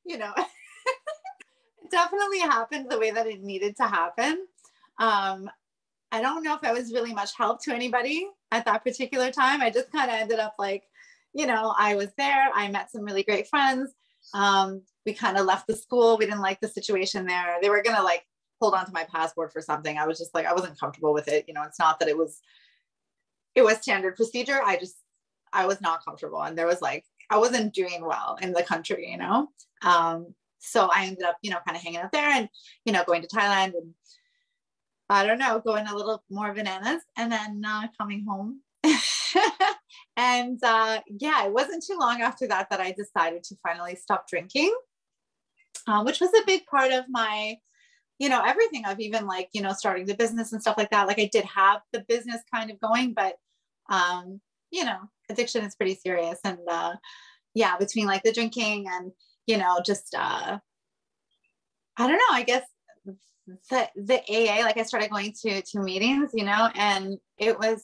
You know, it definitely happened the way that it needed to happen. I don't know if I was really much help to anybody at that particular time. I just kind of ended up like, you know, I was there. I met some really great friends. We kind of left the school. We didn't like the situation there. They were going to like hold on to my passport for something. I was just like, I wasn't comfortable with it. You know, it's not that it was standard procedure. I was not comfortable. And there was like, I wasn't doing well in the country, you know? So I ended up, you know, kind of hanging out there and, you know, going to Thailand and I don't know, going a little more bananas and then coming home. And yeah, it wasn't too long after that I decided to finally stop drinking, which was a big part of my, you know, everything of even like, you know, starting the business and stuff like that. Like I did have the business kind of going, but, you know, addiction is pretty serious. And yeah, between like the drinking and, you know, just, I don't know, I guess the AA, like I started going to meetings, you know, and it was,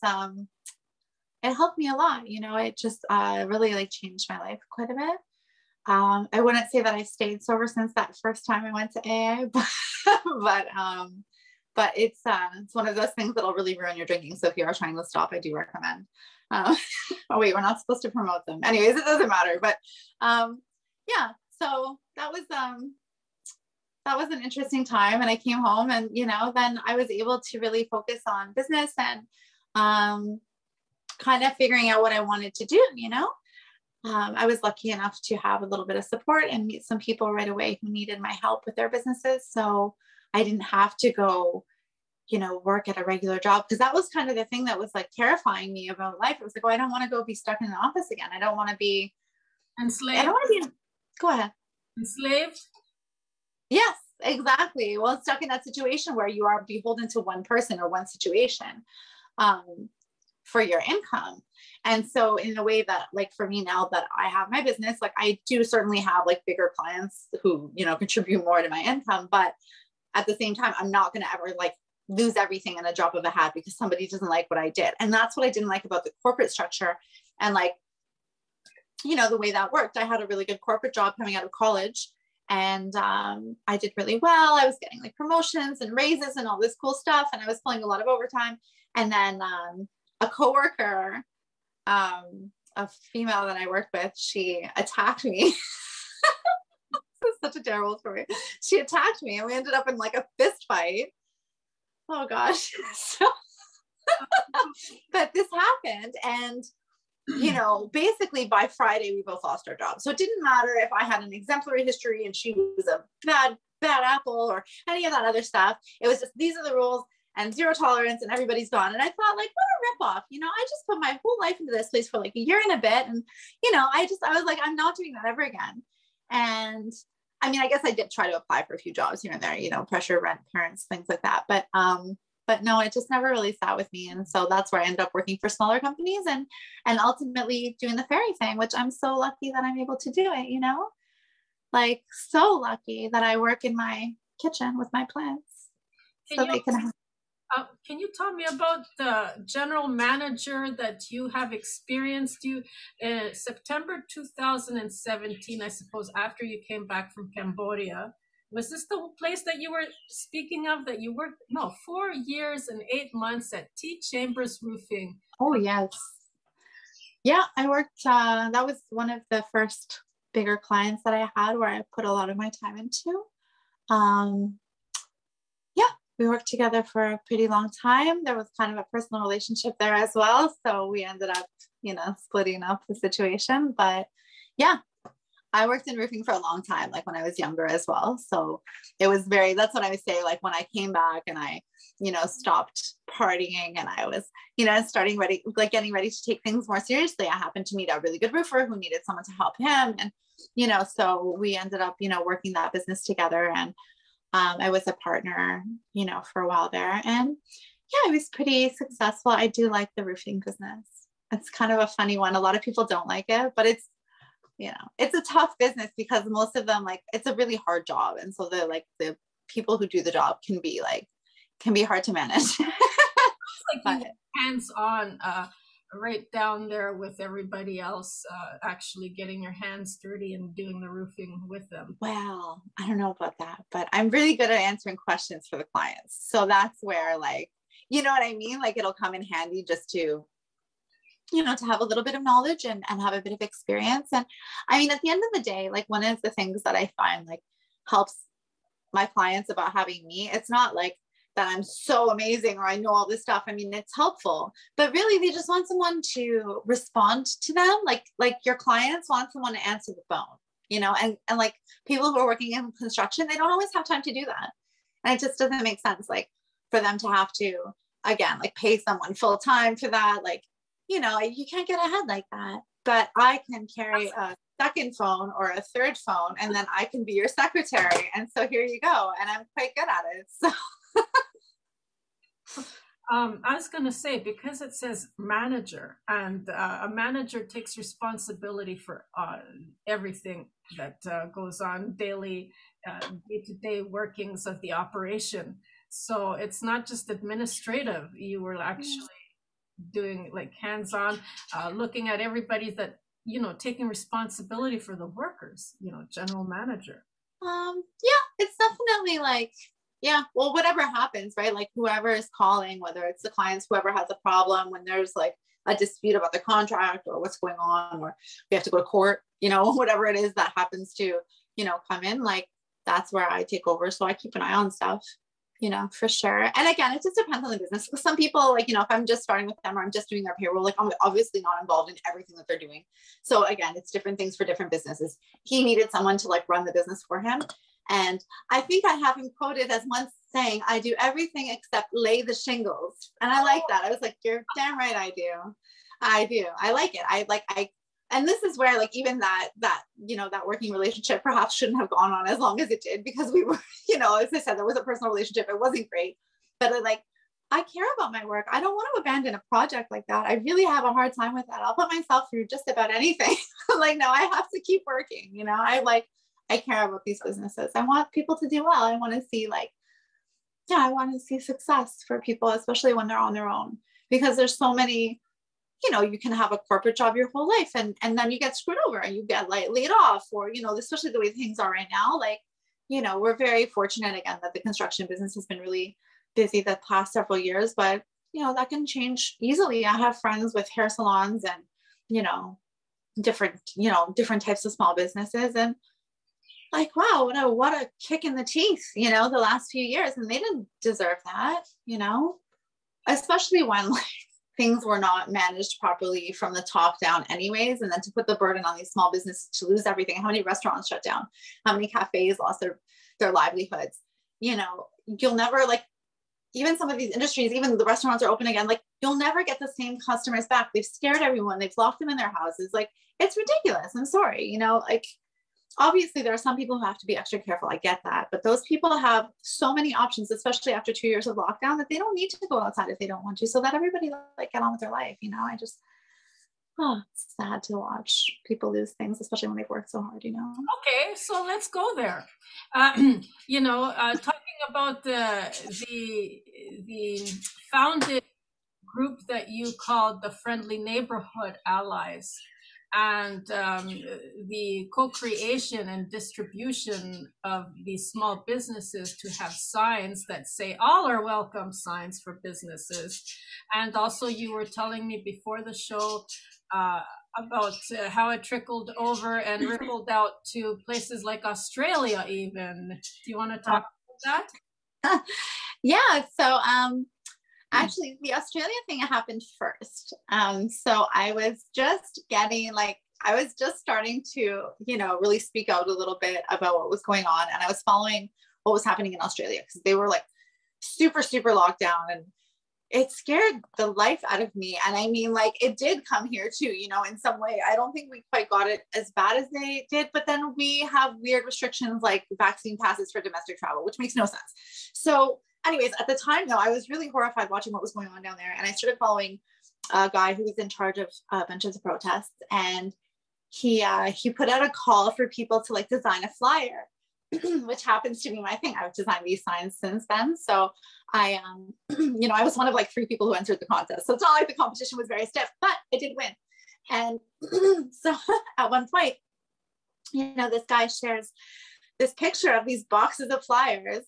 it helped me a lot, you know, it just really like changed my life quite a bit. I wouldn't say that I stayed sober since that first time I went to AA, but it's one of those things that'll really ruin your drinking. So if you are trying to stop, I do recommend. Oh wait, we're not supposed to promote them. Anyways, it doesn't matter. But yeah, so that was an interesting time. And I came home and, you know, then I was able to really focus on business and kind of figuring out what I wanted to do, you know. I was lucky enough to have a little bit of support and meet some people right away who needed my help with their businesses. So I didn't have to go, you know, work at a regular job because that was kind of the thing that was like terrifying me about life. It was like, oh, I don't want to go be stuck in an office again. I don't want to be enslaved. I don't want to be. Go ahead. Enslaved. Yes, exactly. Well, stuck in that situation where you are beholden to one person or one situation for your income. And so in a way that like for me now that I have my business, like I do certainly have like bigger clients who, you know, contribute more to my income, but at the same time, I'm not going to ever like lose everything in a drop of a hat because somebody doesn't like what I did. And that's what I didn't like about the corporate structure. And like, you know, the way that worked, I had a really good corporate job coming out of college and I did really well. I was getting like promotions and raises and all this cool stuff. And I was pulling a lot of overtime. And then a coworker, a female that I worked with, she attacked me. This is such a terrible story. She attacked me and we ended up in like a fist fight. Oh gosh. So, but this happened and, you know, basically by Friday, we both lost our jobs. So it didn't matter if I had an exemplary history and she was a bad apple or any of that other stuff. It was just, these are the rules and zero tolerance and everybody's gone. And I thought like, what a ripoff. You know, I just put my whole life into this place for like a year and a bit. And, you know, I was like, I'm not doing that ever again. And I mean, I guess I did try to apply for a few jobs here and there, you know, pressure, rent, parents, things like that. But but no, it just never really sat with me. And so that's where I ended up working for smaller companies and ultimately doing the fairy thing, which I'm so lucky that I'm able to do it, you know, like so lucky that I work in my kitchen with my plants. Can you tell me about the general manager that you have experienced? You September 2017, I suppose, after you came back from Cambodia. Was this the place that you were speaking of, that you worked? No, 4 years and 8 months at T Chambers Roofing. Oh, yes. Yeah, I worked, that was one of the first bigger clients that I had where I put a lot of my time into. Yeah, we worked together for a pretty long time. There was kind of a personal relationship there as well. So we ended up, you know, splitting up the situation. But yeah, I worked in roofing for a long time, like when I was younger as well. So it was that's what I would say, like when I came back and I, you know, stopped partying and I was, you know, getting ready to take things more seriously. I happened to meet a really good roofer who needed someone to help him. And, you know, so we ended up, you know, working that business together. And I was a partner, you know, for a while there. And yeah, it was pretty successful. I do like the roofing business. It's kind of a funny one. A lot of people don't like it, but it's, you know, it's a tough business because most of them, like, it's a really hard job. And so the people who do the job can be hard to manage. Like you hands-on, right down there with everybody else, actually getting your hands dirty and doing the roofing with them. Well, I don't know about that, but I'm really good at answering questions for the clients. So that's where, like, you know what I mean? Like, it'll come in handy just to, you know, to have a little bit of knowledge and have a bit of experience. And I mean, at the end of the day, like one of the things that I find like helps my clients about having me, it's not like that I'm so amazing or I know all this stuff. I mean, it's helpful, but really they just want someone to respond to them. Like your clients want someone to answer the phone, you know, and like people who are working in construction, they don't always have time to do that. And it just doesn't make sense, like for them to have to, again, like pay someone full time for that. Like, you know, you can't get ahead like that, but I can carry a second phone or a third phone, and then I can be your secretary. And so here you go. And I'm quite good at it. So I was going to say, because it says manager, and a manager takes responsibility for everything that goes on daily, day-to-day workings of the operation. So it's not just administrative. You were actually doing like hands-on, looking at everybody that, you know, taking responsibility for the workers, you know, general manager. Yeah, it's definitely like, yeah, well, whatever happens, right? Like whoever is calling, whether it's the clients, whoever has a problem, when there's like a dispute about the contract or what's going on, or we have to go to court, you know, whatever it is that happens to, you know, come in, like that's where I take over. So I keep an eye on stuff, you know, for sure. And again, it just depends on the business. Because some people, like, you know, if I'm just starting with them or I'm just doing their payroll, like I'm obviously not involved in everything that they're doing. So again, it's different things for different businesses. He needed someone to like run the business for him. And I think I have him quoted as once saying, I do everything except lay the shingles. And I like that. I was like, you're damn right I do. I like it. And this is where like even that, you know, that working relationship perhaps shouldn't have gone on as long as it did, because we were, you know, as I said, there was a personal relationship. It wasn't great, but like, I care about my work. I don't want to abandon a project like that. I really have a hard time with that. I'll put myself through just about anything. Like, no, I have to keep working. You know, I care about these businesses. I want people to do well. I want to see I want to see success for people, especially when they're on their own, because there's so many, you know, you can have a corporate job your whole life and then you get screwed over and you get like laid off, or, you know, especially the way things are right now. Like, you know, we're very fortunate again that the construction business has been really busy the past several years, but you know, that can change easily. I have friends with hair salons and, you know, different types of small businesses, and like, wow, what a kick in the teeth, you know, the last few years. And they didn't deserve that, you know, especially when like things were not managed properly from the top down anyways. And then to put the burden on these small businesses to lose everything. How many restaurants shut down? How many cafes lost their livelihoods? You know, you'll never, like, even some of these industries, even the restaurants are open again, like you'll never get the same customers back. They've scared everyone. They've locked them in their houses. Like, it's ridiculous. I'm sorry, you know, like, obviously there are some people who have to be extra careful. I get that. But those people have so many options, especially after 2 years of lockdown, that they don't need to go outside if they don't want to. So let everybody like get on with their life. You know, it's sad to watch people lose things, especially when they've worked so hard, you know? Okay, so let's go there. Talking about the founded group that you called the Friendly Neighborhood Allies, and the co-creation and distribution of these small businesses to have signs that say all are welcome, signs for businesses. And also you were telling me before the show about how it trickled over and rippled out to places like Australia even. Do you want to talk about that? Yeah, so actually the Australia thing happened first. So I was just starting to, really speak out a little bit about what was going on. And I was following what was happening in Australia because they were like super, super locked down, and it scared the life out of me. And I mean, like, it did come here too, in some way. I don't think we quite got it as bad as they did, but then we have weird restrictions like vaccine passes for domestic travel, which makes no sense. So anyways, at the time though, I was really horrified watching what was going on down there. And I started following a guy who was in charge of a bunch of the protests. And he put out a call for people to like design a flyer, which happens to be my thing. I've designed these signs since then. So I was one of like 3 people who entered the contest. So it's not like the competition was very stiff, but I did win. And so at one point, this guy shares this picture of these boxes of flyers,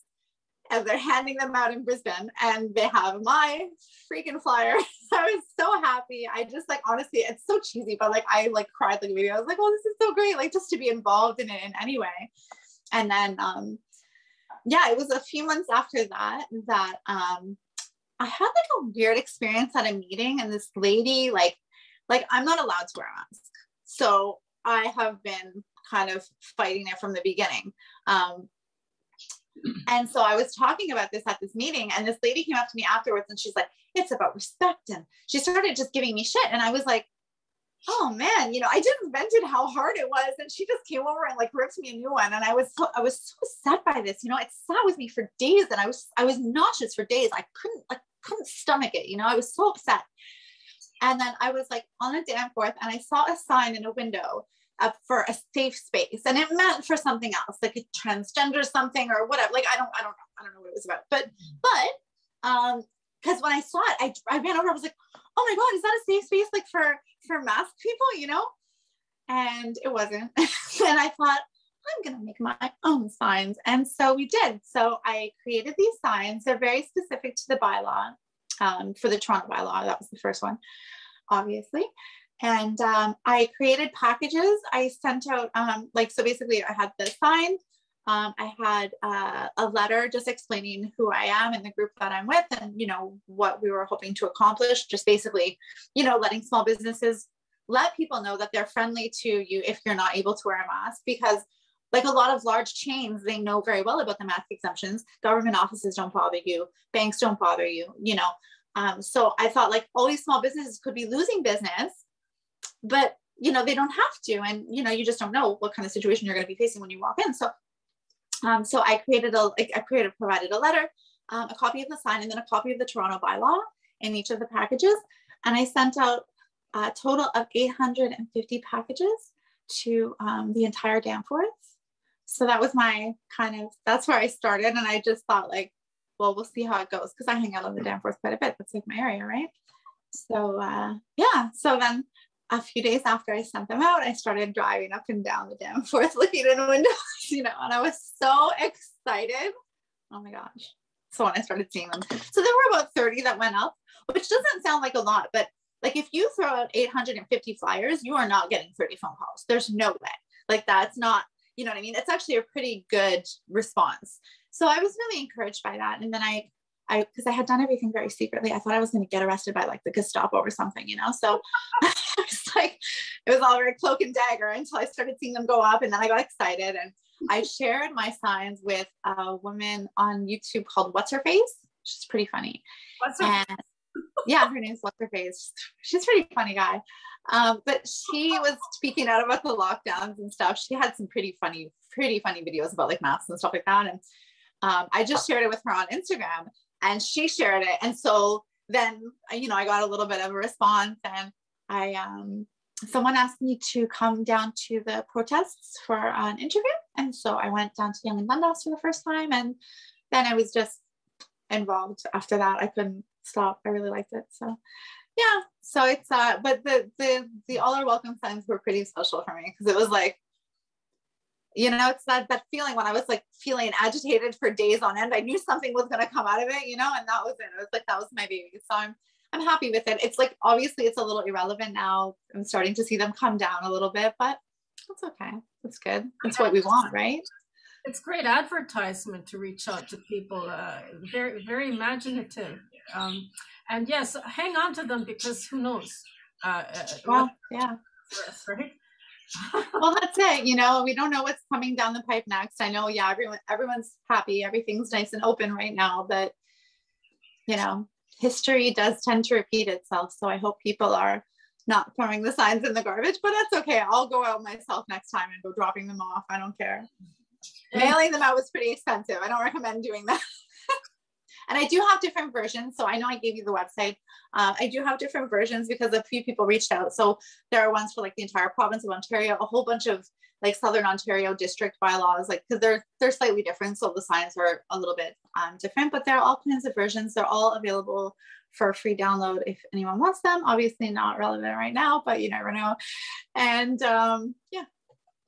and they're handing them out in Brisbane, and they have my freaking flyer. I was so happy. I just like, honestly, it's so cheesy, but like, I like cried like a baby. I was like, oh, this is so great. Like, just to be involved in it in any way. And then, it was a few months after that I had like a weird experience at a meeting, and this lady, like I'm not allowed to wear a mask. So I have been kind of fighting it from the beginning. And so I was talking about this at this meeting, and this lady came up to me afterwards, and she's like, it's about respect. And she started just giving me shit. And I was like, oh man, I just invented how hard it was. And she just came over and like ripped me a new one. And I was so upset by this, it sat with me for days, and I was nauseous for days. I couldn't stomach it. I was so upset. And then I was like on a Danforth, and I saw a sign in a window for a safe space, and it meant for something else, like a transgender something or whatever. Like, I don't know what it was about, but because when I saw it, I ran over, I was like, oh my God, is that a safe space like for masked people, And it wasn't. And I thought, I'm going to make my own signs. And so we did. So I created these signs. They're very specific to the bylaw, for the Toronto bylaw. That was the first one, obviously. And I created packages. I sent out, so basically I had the sign. I had a letter just explaining who I am and the group that I'm with, and, what we were hoping to accomplish. Just basically, letting small businesses let people know that they're friendly to you if you're not able to wear a mask, because like a lot of large chains, they know very well about the mask exemptions. Government offices don't bother you. Banks don't bother you, So I thought like all these small businesses could be losing business, but, they don't have to. And, you just don't know what kind of situation you're going to be facing when you walk in. So I provided a letter, a copy of the sign, and then a copy of the Toronto bylaw in each of the packages. And I sent out a total of 850 packages to the entire Danforth. So that was that's where I started. And I just thought like, well, we'll see how it goes, because I hang out on the Danforth quite a bit. That's like my area, right? So so then a few days after I sent them out, I started driving up and down the Danforth looking in windows, and I was so excited. Oh my gosh. So when I started seeing them, so there were about 30 that went up, which doesn't sound like a lot, but like if you throw out 850 flyers, you are not getting 30 phone calls. There's no way. Like, that's not, you know what I mean? It's actually a pretty good response. So I was really encouraged by that. And then because I had done everything very secretly, I thought I was going to get arrested by like the Gestapo or something, So it's like, it was all very cloak and dagger until I started seeing them go up, and then I got excited, and I shared my signs with a woman on YouTube called What's Her Face. She's pretty funny. Yeah, her name's What's Her Face. She's a pretty funny guy. But she was speaking out about the lockdowns and stuff. She had some pretty funny videos about like masks and stuff like that. And I just shared it with her on Instagram, and she shared it. And so then, you know, I got a little bit of a response, and someone asked me to come down to the protests for an interview. And so I went down to Young and Dundas for the first time. And then I was just involved after that. I couldn't stop. I really liked it. So yeah, so it's but the all are welcome signs were pretty special for me, because it was like, you know, it's that feeling when I was like feeling agitated for days on end. I knew something was going to come out of it, you know, and that was it. It was like, that was my baby. So I'm happy with it. It's like, obviously it's a little irrelevant now. I'm starting to see them come down a little bit, but that's okay. That's good. That's what we want, right? It's great advertisement to reach out to people. Very, very imaginative. And yes, hang on to them, because who knows? Well, yeah. Right? Well, that's it. You know, we don't know what's coming down the pipe next. I know, yeah, everyone's happy. Everything's nice and open right now, but you know, history does tend to repeat itself. So I hope people are not throwing the signs in the garbage, but that's okay. I'll go out myself next time and go dropping them off. I don't care. Mailing them out was pretty expensive. I don't recommend doing that. And I do have different versions. So I know I gave you the website. I do have different versions because a few people reached out. So there are ones for like the entire province of Ontario, a whole bunch of like Southern Ontario district bylaws, like, because they're slightly different. So the signs are a little bit different, but there are all kinds of versions. They're all available for free download if anyone wants them. Obviously not relevant right now, but you never know. And yeah.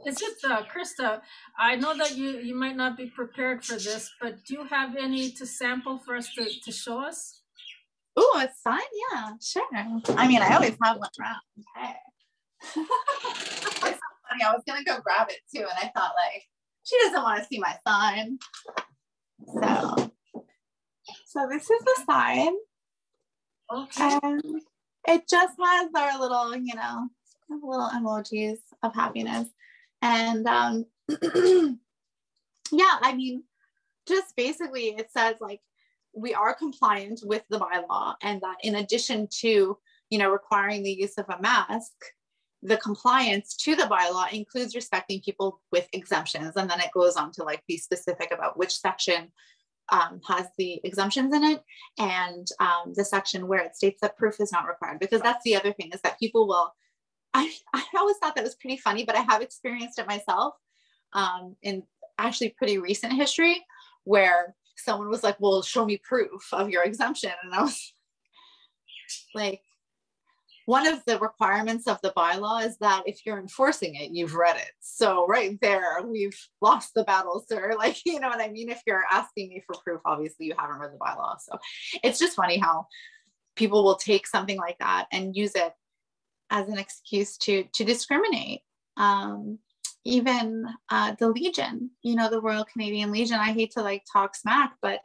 Is it, Krista, I know that you might not be prepared for this, but do you have any to sample for us to show us? Oh, it's fine. Yeah, sure. I mean, I always have one around. Okay. It's so funny. I was going to go grab it too. And I thought, like, she doesn't want to see my sign. So this is the sign. Okay. And it just has our little, you know, little emojis of happiness. And yeah, I mean, just basically it says like, we are compliant with the bylaw, and that in addition to, you know, requiring the use of a mask, the compliance to the bylaw includes respecting people with exemptions. And then it goes on to like be specific about which section has the exemptions in it, and the section where it states that proof is not required. Because that's the other thing, is that people will, I always thought that was pretty funny, but I have experienced it myself in actually pretty recent history, where someone was like, well, show me proof of your exemption. And I was like, one of the requirements of the bylaw is that if you're enforcing it, you've read it. So right there, we've lost the battle, sir. Like, you know what I mean? If you're asking me for proof, obviously you haven't read the bylaw. So it's just funny how people will take something like that and use it as an excuse to discriminate. Even the Legion, you know, the Royal Canadian Legion, I hate to like talk smack, but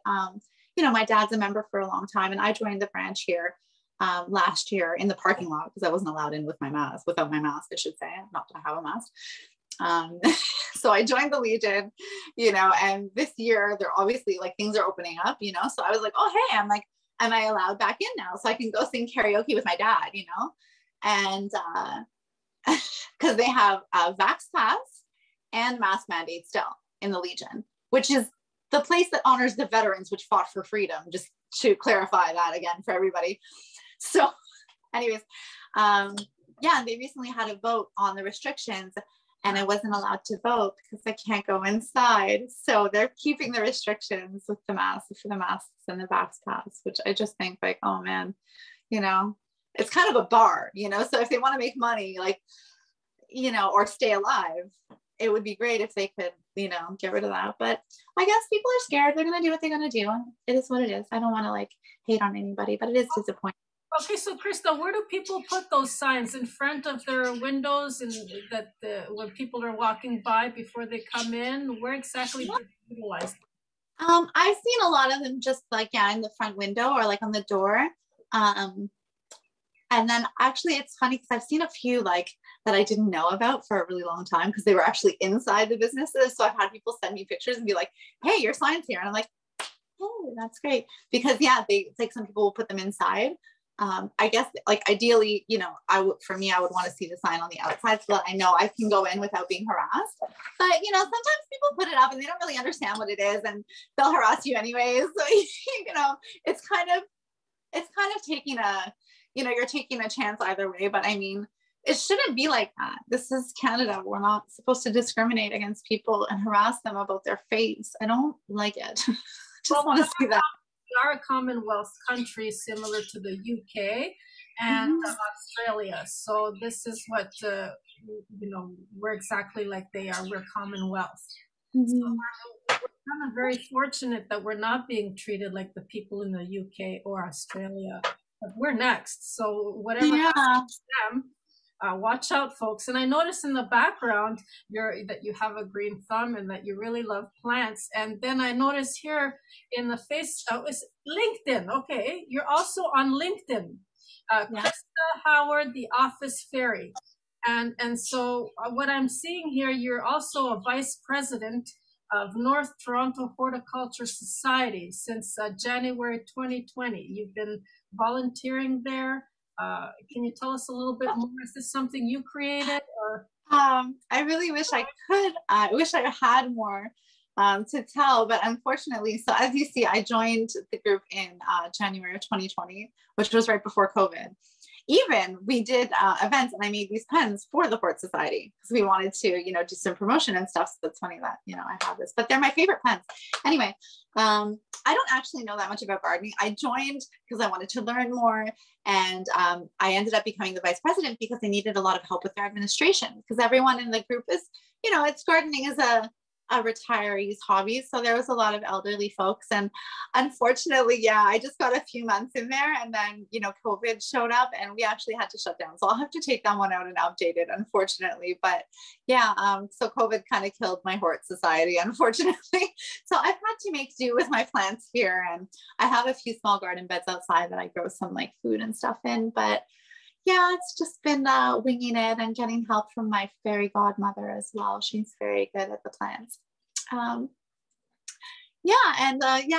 you know, my dad's a member for a long time, and I joined the branch here last year in the parking lot because I wasn't allowed in without my mask, I should say, not to have a mask. So I joined the Legion, you know, and this year they're obviously like, things are opening up, you know, so I was like, oh, hey, I'm like, am I allowed back in now? So I can go sing karaoke with my dad, you know, and because they have a vax pass and mask mandate still in the Legion, which is the place that honors the veterans which fought for freedom, just to clarify that again for everybody. So anyways, yeah, they recently had a vote on the restrictions, and I wasn't allowed to vote because I can't go inside. So they're keeping the restrictions with the masks, for the masks and the vax pass, which I just think like, oh man, you know, it's kind of a bar, you know, so if they want to make money, like, you know, or stay alive, it would be great if they could, you know, get rid of that. But I guess people are scared. They're going to do what they're going to do. It is what it is. I don't want to like hate on anybody, but it is disappointing. Okay, so Krista, where do people put those signs? In front of their windows, and that when people are walking by before they come in? Where exactly do you utilize them? I've seen a lot of them just like, yeah, in the front window or like on the door. And then actually it's funny because I've seen a few like that I didn't know about for a really long time because they were actually inside the businesses. So I've had people send me pictures and be like, hey, your sign's here. And I'm like, oh, that's great. Because yeah, it's like some people will put them inside. I guess like ideally, you know, for me, I would want to see the sign on the outside so that I know I can go in without being harassed. But, you know, sometimes people put it up and they don't really understand what it is and they'll harass you anyways. So, you know, it's kind of taking you know, you're taking a chance either way. But I mean, it shouldn't be like that. This is Canada. We're not supposed to discriminate against people and harass them about their face. I don't like it. Just want to see that. We are a Commonwealth country similar to the UK and Australia. So this is what, you know, we're exactly like they are. We're Commonwealth. So we're kind of very fortunate that we're not being treated like the people in the UK or Australia. But we're next. So whatever happens to them, watch out, folks. And I notice in the background that you have a green thumb and that you really love plants. And then I notice here in the face, is LinkedIn. Okay, you're also on LinkedIn. Krista Howard, the Office Fairy. And so what I'm seeing here, you're also a vice president of North Toronto Horticulture Society since January 2020. You've been volunteering there. Can you tell us a little bit more? Is this something you created, or? I really wish I could. I wish I had more to tell, but unfortunately, so as you see, I joined the group in January of 2020, which was right before COVID. Even we did events, and I made these pens for the Hort Society because we wanted to, you know, do some promotion and stuff. So it's funny that, you know, I have this, but they're my favorite pens. Anyway, I don't actually know that much about gardening. I joined because I wanted to learn more. And I ended up becoming the vice president because they needed a lot of help with their administration, because everyone in the group is, you know, it's gardening is a retiree's hobby. So there was a lot of elderly folks. And unfortunately, I just got a few months in there and then, you know, COVID showed up and we actually had to shut down. So I'll have to take that one out and update it, unfortunately. But so COVID kind of killed my Hort Society, unfortunately. So I've had to make do with my plants here. And I have a few small garden beds outside that I grow some like food and stuff in. But it's just been winging it and getting help from my fairy godmother as well. She's very good at the plants.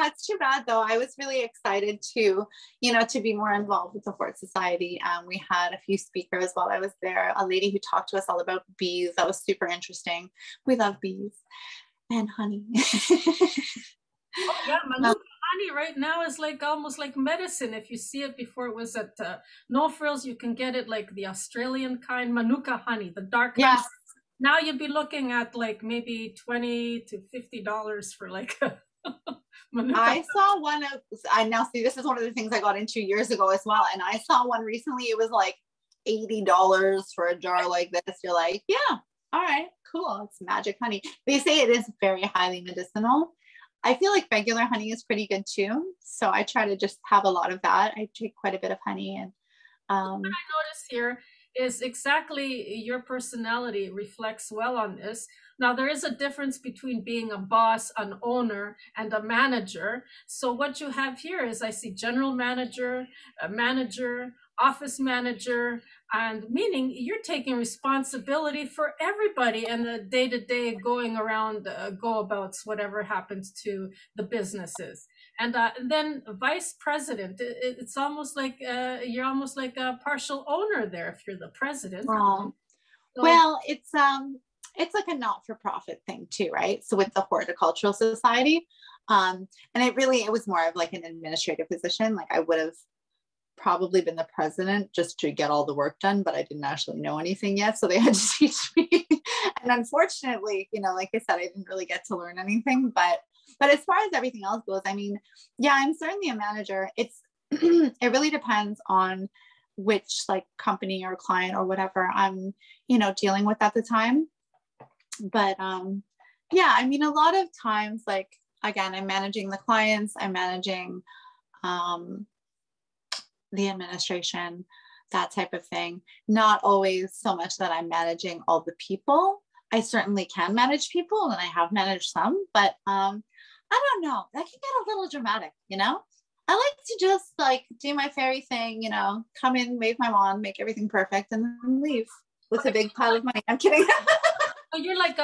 It's too bad though. I was really excited to, you know, to be more involved with the Hort Society. We had a few speakers while I was there, a lady who talked to us all about bees. That was super interesting. We love bees and honey. Manuka honey right now is like almost like medicine. If you see it before, it was at No Frills, you can get it like the Australian kind, Manuka honey, the dark honey. Now you'd be looking at like maybe $20 to $50 for like Manuka. I saw one of, I now see this is one of the things I got into years ago as well. And I saw one recently, it was like $80 for a jar like this. You're like, yeah, all right, cool. It's magic honey. They say it is very highly medicinal. I feel like regular honey is pretty good too. So I try to just have a lot of that. I take quite a bit of honey. And what I notice here is exactly your personality reflects well on this. Now, there is a difference between being a boss, an owner, and a manager. So what you have here is I see general manager, a manager, office manager, and meaning you're taking responsibility for everybody and the day-to-day going around go-abouts, whatever happens to the businesses. And then vice president, it's almost like you're almost like a partial owner there if you're the president. Well, it's like a not-for-profit thing too, right? So with the Horticultural Society, and it was more of like an administrative position. Like I would have probably been the president just to get all the work done, but I didn't actually know anything yet. So they had to teach me. And unfortunately, you know, like I said, I didn't really get to learn anything, but as far as everything else goes, I mean, I'm certainly a manager. It's, it really depends on which like company or client or whatever I'm, you know, dealing with at the time. But I mean, a lot of times, like, again, I'm managing the clients, I'm managing the administration, that type of thing. Not always so much that I'm managing all the people. I certainly can manage people and I have managed some, but I don't know, that can get a little dramatic, you know? I like to just like do my fairy thing, you know, come in, wave my wand, make everything perfect and then leave with a big pile of money. I'm kidding. So you're like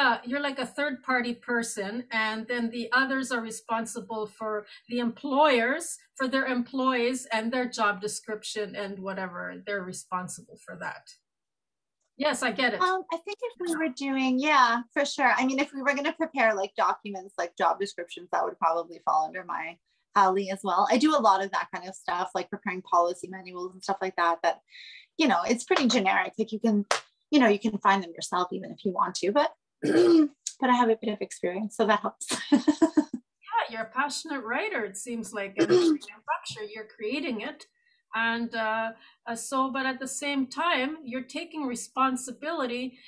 a third party person, and then the others are responsible for the employers, for their employees and their job description and whatever. They're responsible for that. Yes, I get it. I think if we were doing, yeah, for sure. I mean, if we were going to prepare like documents, like job descriptions, that would probably fall under my alley as well. I do a lot of that kind of stuff, like preparing policy manuals and stuff like that, that, you know, it's pretty generic. Like you can, you know, you can find them yourself even if you want to, but, but I have a bit of experience, so that helps. Yeah, you're a passionate writer, it seems like, and you're creating it. And but at the same time, you're taking responsibility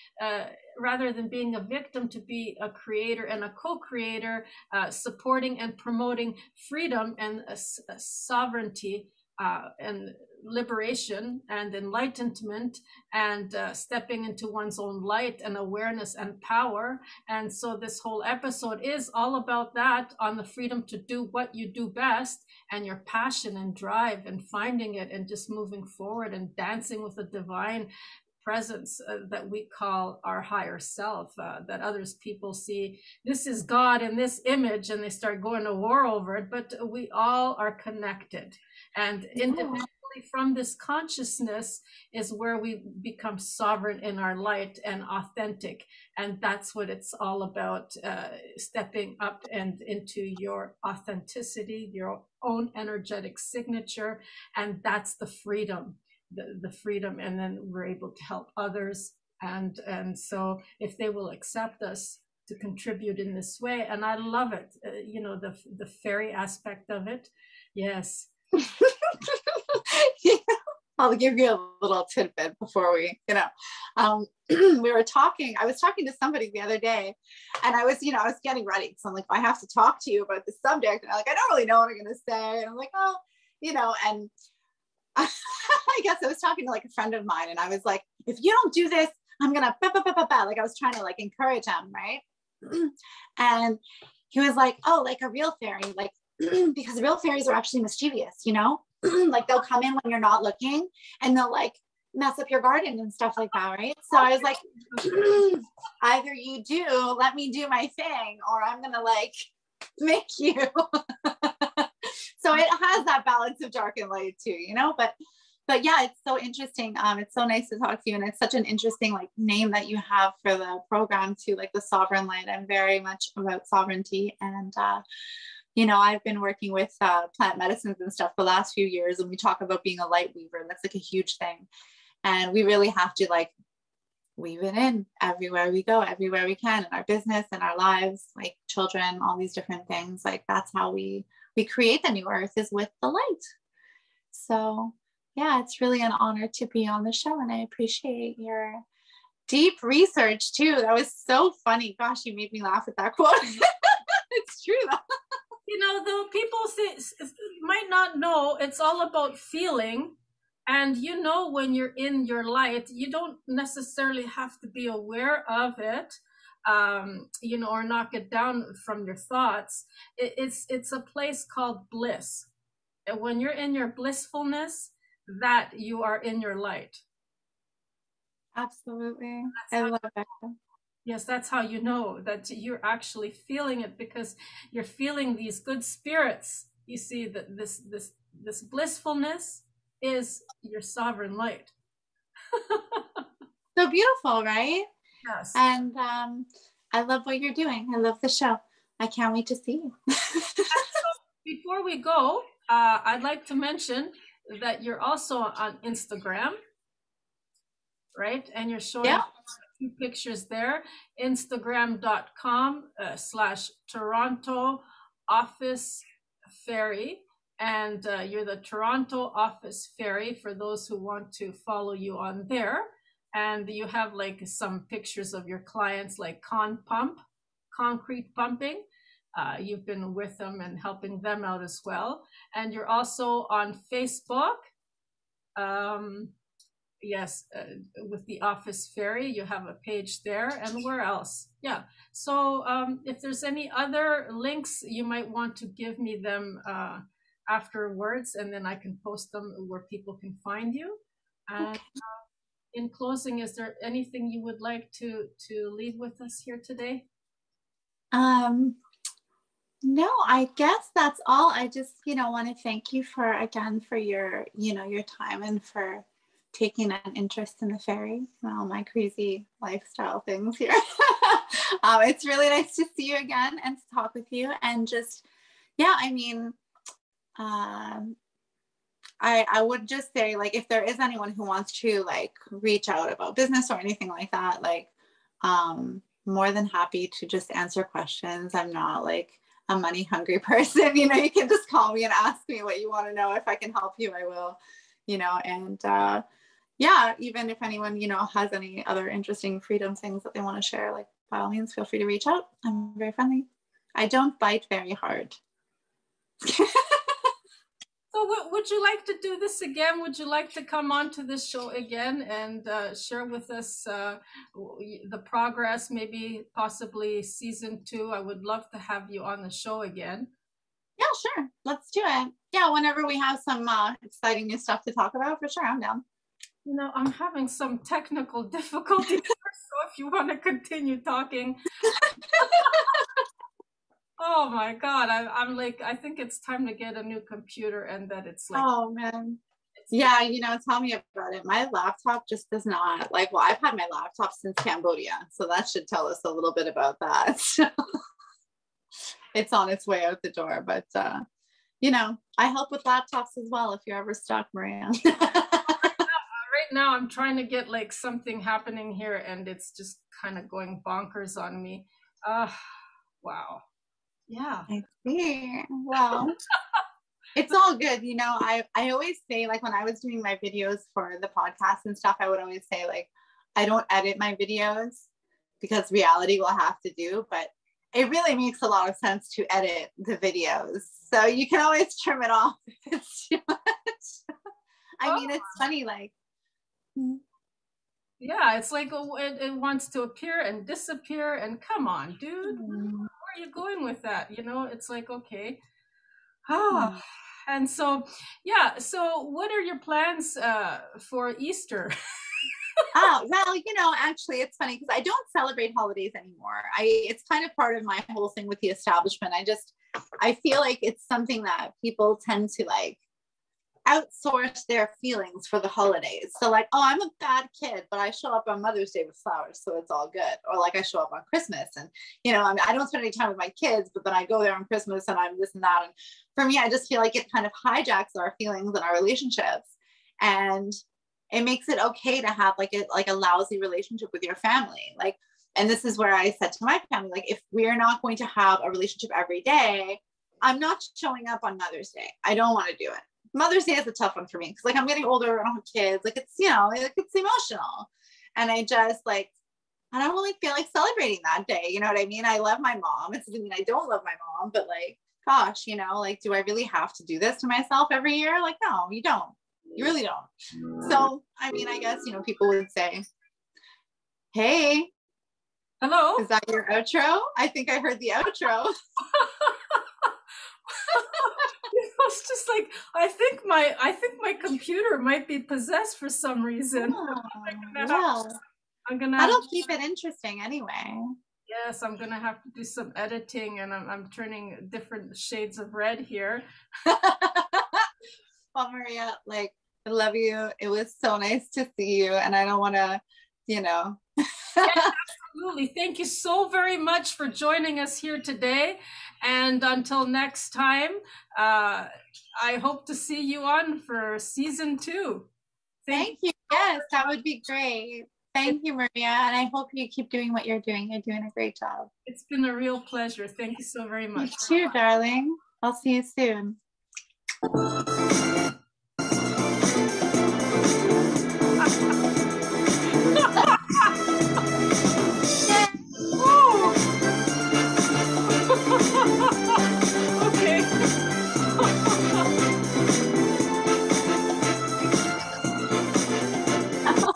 rather than being a victim, to be a creator and a co-creator, supporting and promoting freedom and sovereignty and liberation and enlightenment, and stepping into one's own light and awareness and power. And so this whole episode is all about that, on the freedom to do what you do best, and your passion and drive, and finding it, and just moving forward and dancing with the divine presence that we call our higher self, that others people see this is God in this image, and they start going to war over it. But we all are connected, and individually from this consciousness is where we become sovereign in our light and authentic. And that's what it's all about, stepping up and into your authenticity, your own energetic signature. And that's the freedom, the freedom. And then we're able to help others. And so if they will accept us to contribute in this way, and I love it, you know, the fairy aspect of it. Yes. I'll give you a little tidbit before we, you know, we were talking, I was talking to somebody the other day, and I was, you know, I was getting ready. So I'm like, I have to talk to you about this subject. And I'm like, I don't really know what I'm going to say. And I'm like, oh, you know, and I guess I was talking to like a friend of mine, and I was like, if you don't do this, I'm going to, like I was trying to like encourage him. Right. And he was like, oh, like a real fairy, like, because real fairies are actually mischievous, you know, like they'll come in when you're not looking, and they'll like mess up your garden and stuff like that, right? So I was like, either you do, let me do my thing, or I'm gonna like make you. So it has that balance of dark and light too, you know, but yeah, it's so interesting. It's so nice to talk to you, and it's such an interesting like name that you have for the program too, like the Sovereign Light. I'm very much about sovereignty, and you know, I've been working with plant medicines and stuff the last few years, and we talk about being a light weaver. That's like a huge thing. And we really have to like weave it in everywhere we go, everywhere we can, in our business and our lives, like children, all these different things. Like that's how we create the new earth, is with the light. So yeah, it's really an honor to be on the show, and I appreciate your deep research too. That was so funny. Gosh, you made me laugh at that quote. It's true though. You know, though, people might not know, it's all about feeling. And you know, when you're in your light, you don't necessarily have to be aware of it, you know, or knock it down from your thoughts. It's a place called bliss. And when you're in your blissfulness, that you are in your light. Absolutely. I love that. Yes, that's how you know that you're actually feeling it, because you're feeling these good spirits. You see that this blissfulness is your sovereign light. So beautiful, right? Yes. And I love what you're doing. I love the show. I can't wait to see you. Before we go, I'd like to mention that you're also on Instagram, right? And you're showing few pictures there. Instagram.com/Toronto Office Fairy. And you're the Toronto Office Fairy for those who want to follow you on there. And you have like some pictures of your clients, like concrete pumping. You've been with them and helping them out as well. And you're also on Facebook. Yes, with the Office Fairy, you have a page there. And where else? Yeah. So if there's any other links, you might want to give me them afterwards, and then I can post them where people can find you. And in closing, is there anything you would like to leave with us here today? No, I guess that's all. I just, want to thank you for your, your time and for taking an interest in the fairy and all my crazy lifestyle things here. It's really nice to see you again and to talk with you. And just, yeah, I mean, I would just say, like, if there is anyone who wants to like reach out about business or anything like that, like, more than happy to just answer questions. I'm not like a money hungry person. You can just call me and ask me what you want to know. If I can help you, I will, and yeah, even if anyone, has any other interesting freedom things that they want to share, like, by all means, feel free to reach out. I'm very friendly. I don't bite very hard. So would you like to do this again? Would you like to come on to this show again and share with us the progress, maybe possibly season 2? I would love to have you on the show again. Yeah, sure. Let's do it. Yeah, whenever we have some exciting new stuff to talk about, for sure, I'm down. I'm having some technical difficulties, so if you want to continue talking. Oh my God, I'm like, I think it's time to get a new computer, and that it's like, oh man. Yeah, tell me about it. My laptop just does not I've had my laptop since Cambodia, so that should tell us a little bit about that. It's on its way out the door, but I help with laptops as well if you're ever stuck, Maria. Right now I'm trying to get like something happening here, and it's just kind of going bonkers on me. Wow. Yeah. I see. Well, it's all good. I always say, like, when I was doing my videos for the podcast and stuff, I would always say, like, I don't edit my videos because reality will have to do, but it really makes a lot of sense to edit the videos. So you can always trim it off if it's too much. I mean, it's funny, like. Yeah, it's like it wants to appear and disappear, and come on, dude. Where are you going with that? It's like, okay. And so, yeah. So what are your plans for Easter? Oh, well, actually it's funny because I don't celebrate holidays anymore. It's kind of part of my whole thing with the establishment. I feel like it's something that people tend to like outsource their feelings for the holidays. So like, oh, I'm a bad kid, but I show up on Mother's Day with flowers, so it's all good. Or like I show up on Christmas and, I don't spend any time with my kids, but then I go there on Christmas and I'm this and that. And for me, I just feel like it kind of hijacks our feelings and our relationships. And it makes it okay to have like a lousy relationship with your family. Like, and this is where I said to my family, like, if we're not going to have a relationship every day, I'm not showing up on Mother's Day. I don't want to do it. Mother's Day is a tough one for me because like I'm getting older, I don't have kids, like it's it's emotional, and I just like I don't really feel like celebrating that day. You know what I mean? I love my mom. It doesn't mean I don't love my mom, but like, gosh, like, do I really have to do this to myself every year? Like, no, you don't. You really don't. So I mean, I guess people would say, "Hey, hello, is that your outro?" I think I heard the outro. It's just like I think my computer might be possessed for some reason. I'm gonna that'll keep it interesting anyway. Yes, I'm gonna have to do some editing, and I'm turning different shades of red here. Well, Maria, like, I love you. It was so nice to see you, and I don't want to, Yeah, absolutely. Thank you so very much for joining us here today. And until next time, I hope to see you on for season 2. Thank you. Yes, that would be great. Thank you, Maria. And I hope you keep doing what you're doing. You're doing a great job. It's been a real pleasure. Thank you so very much. You too, darling. I'll see you soon.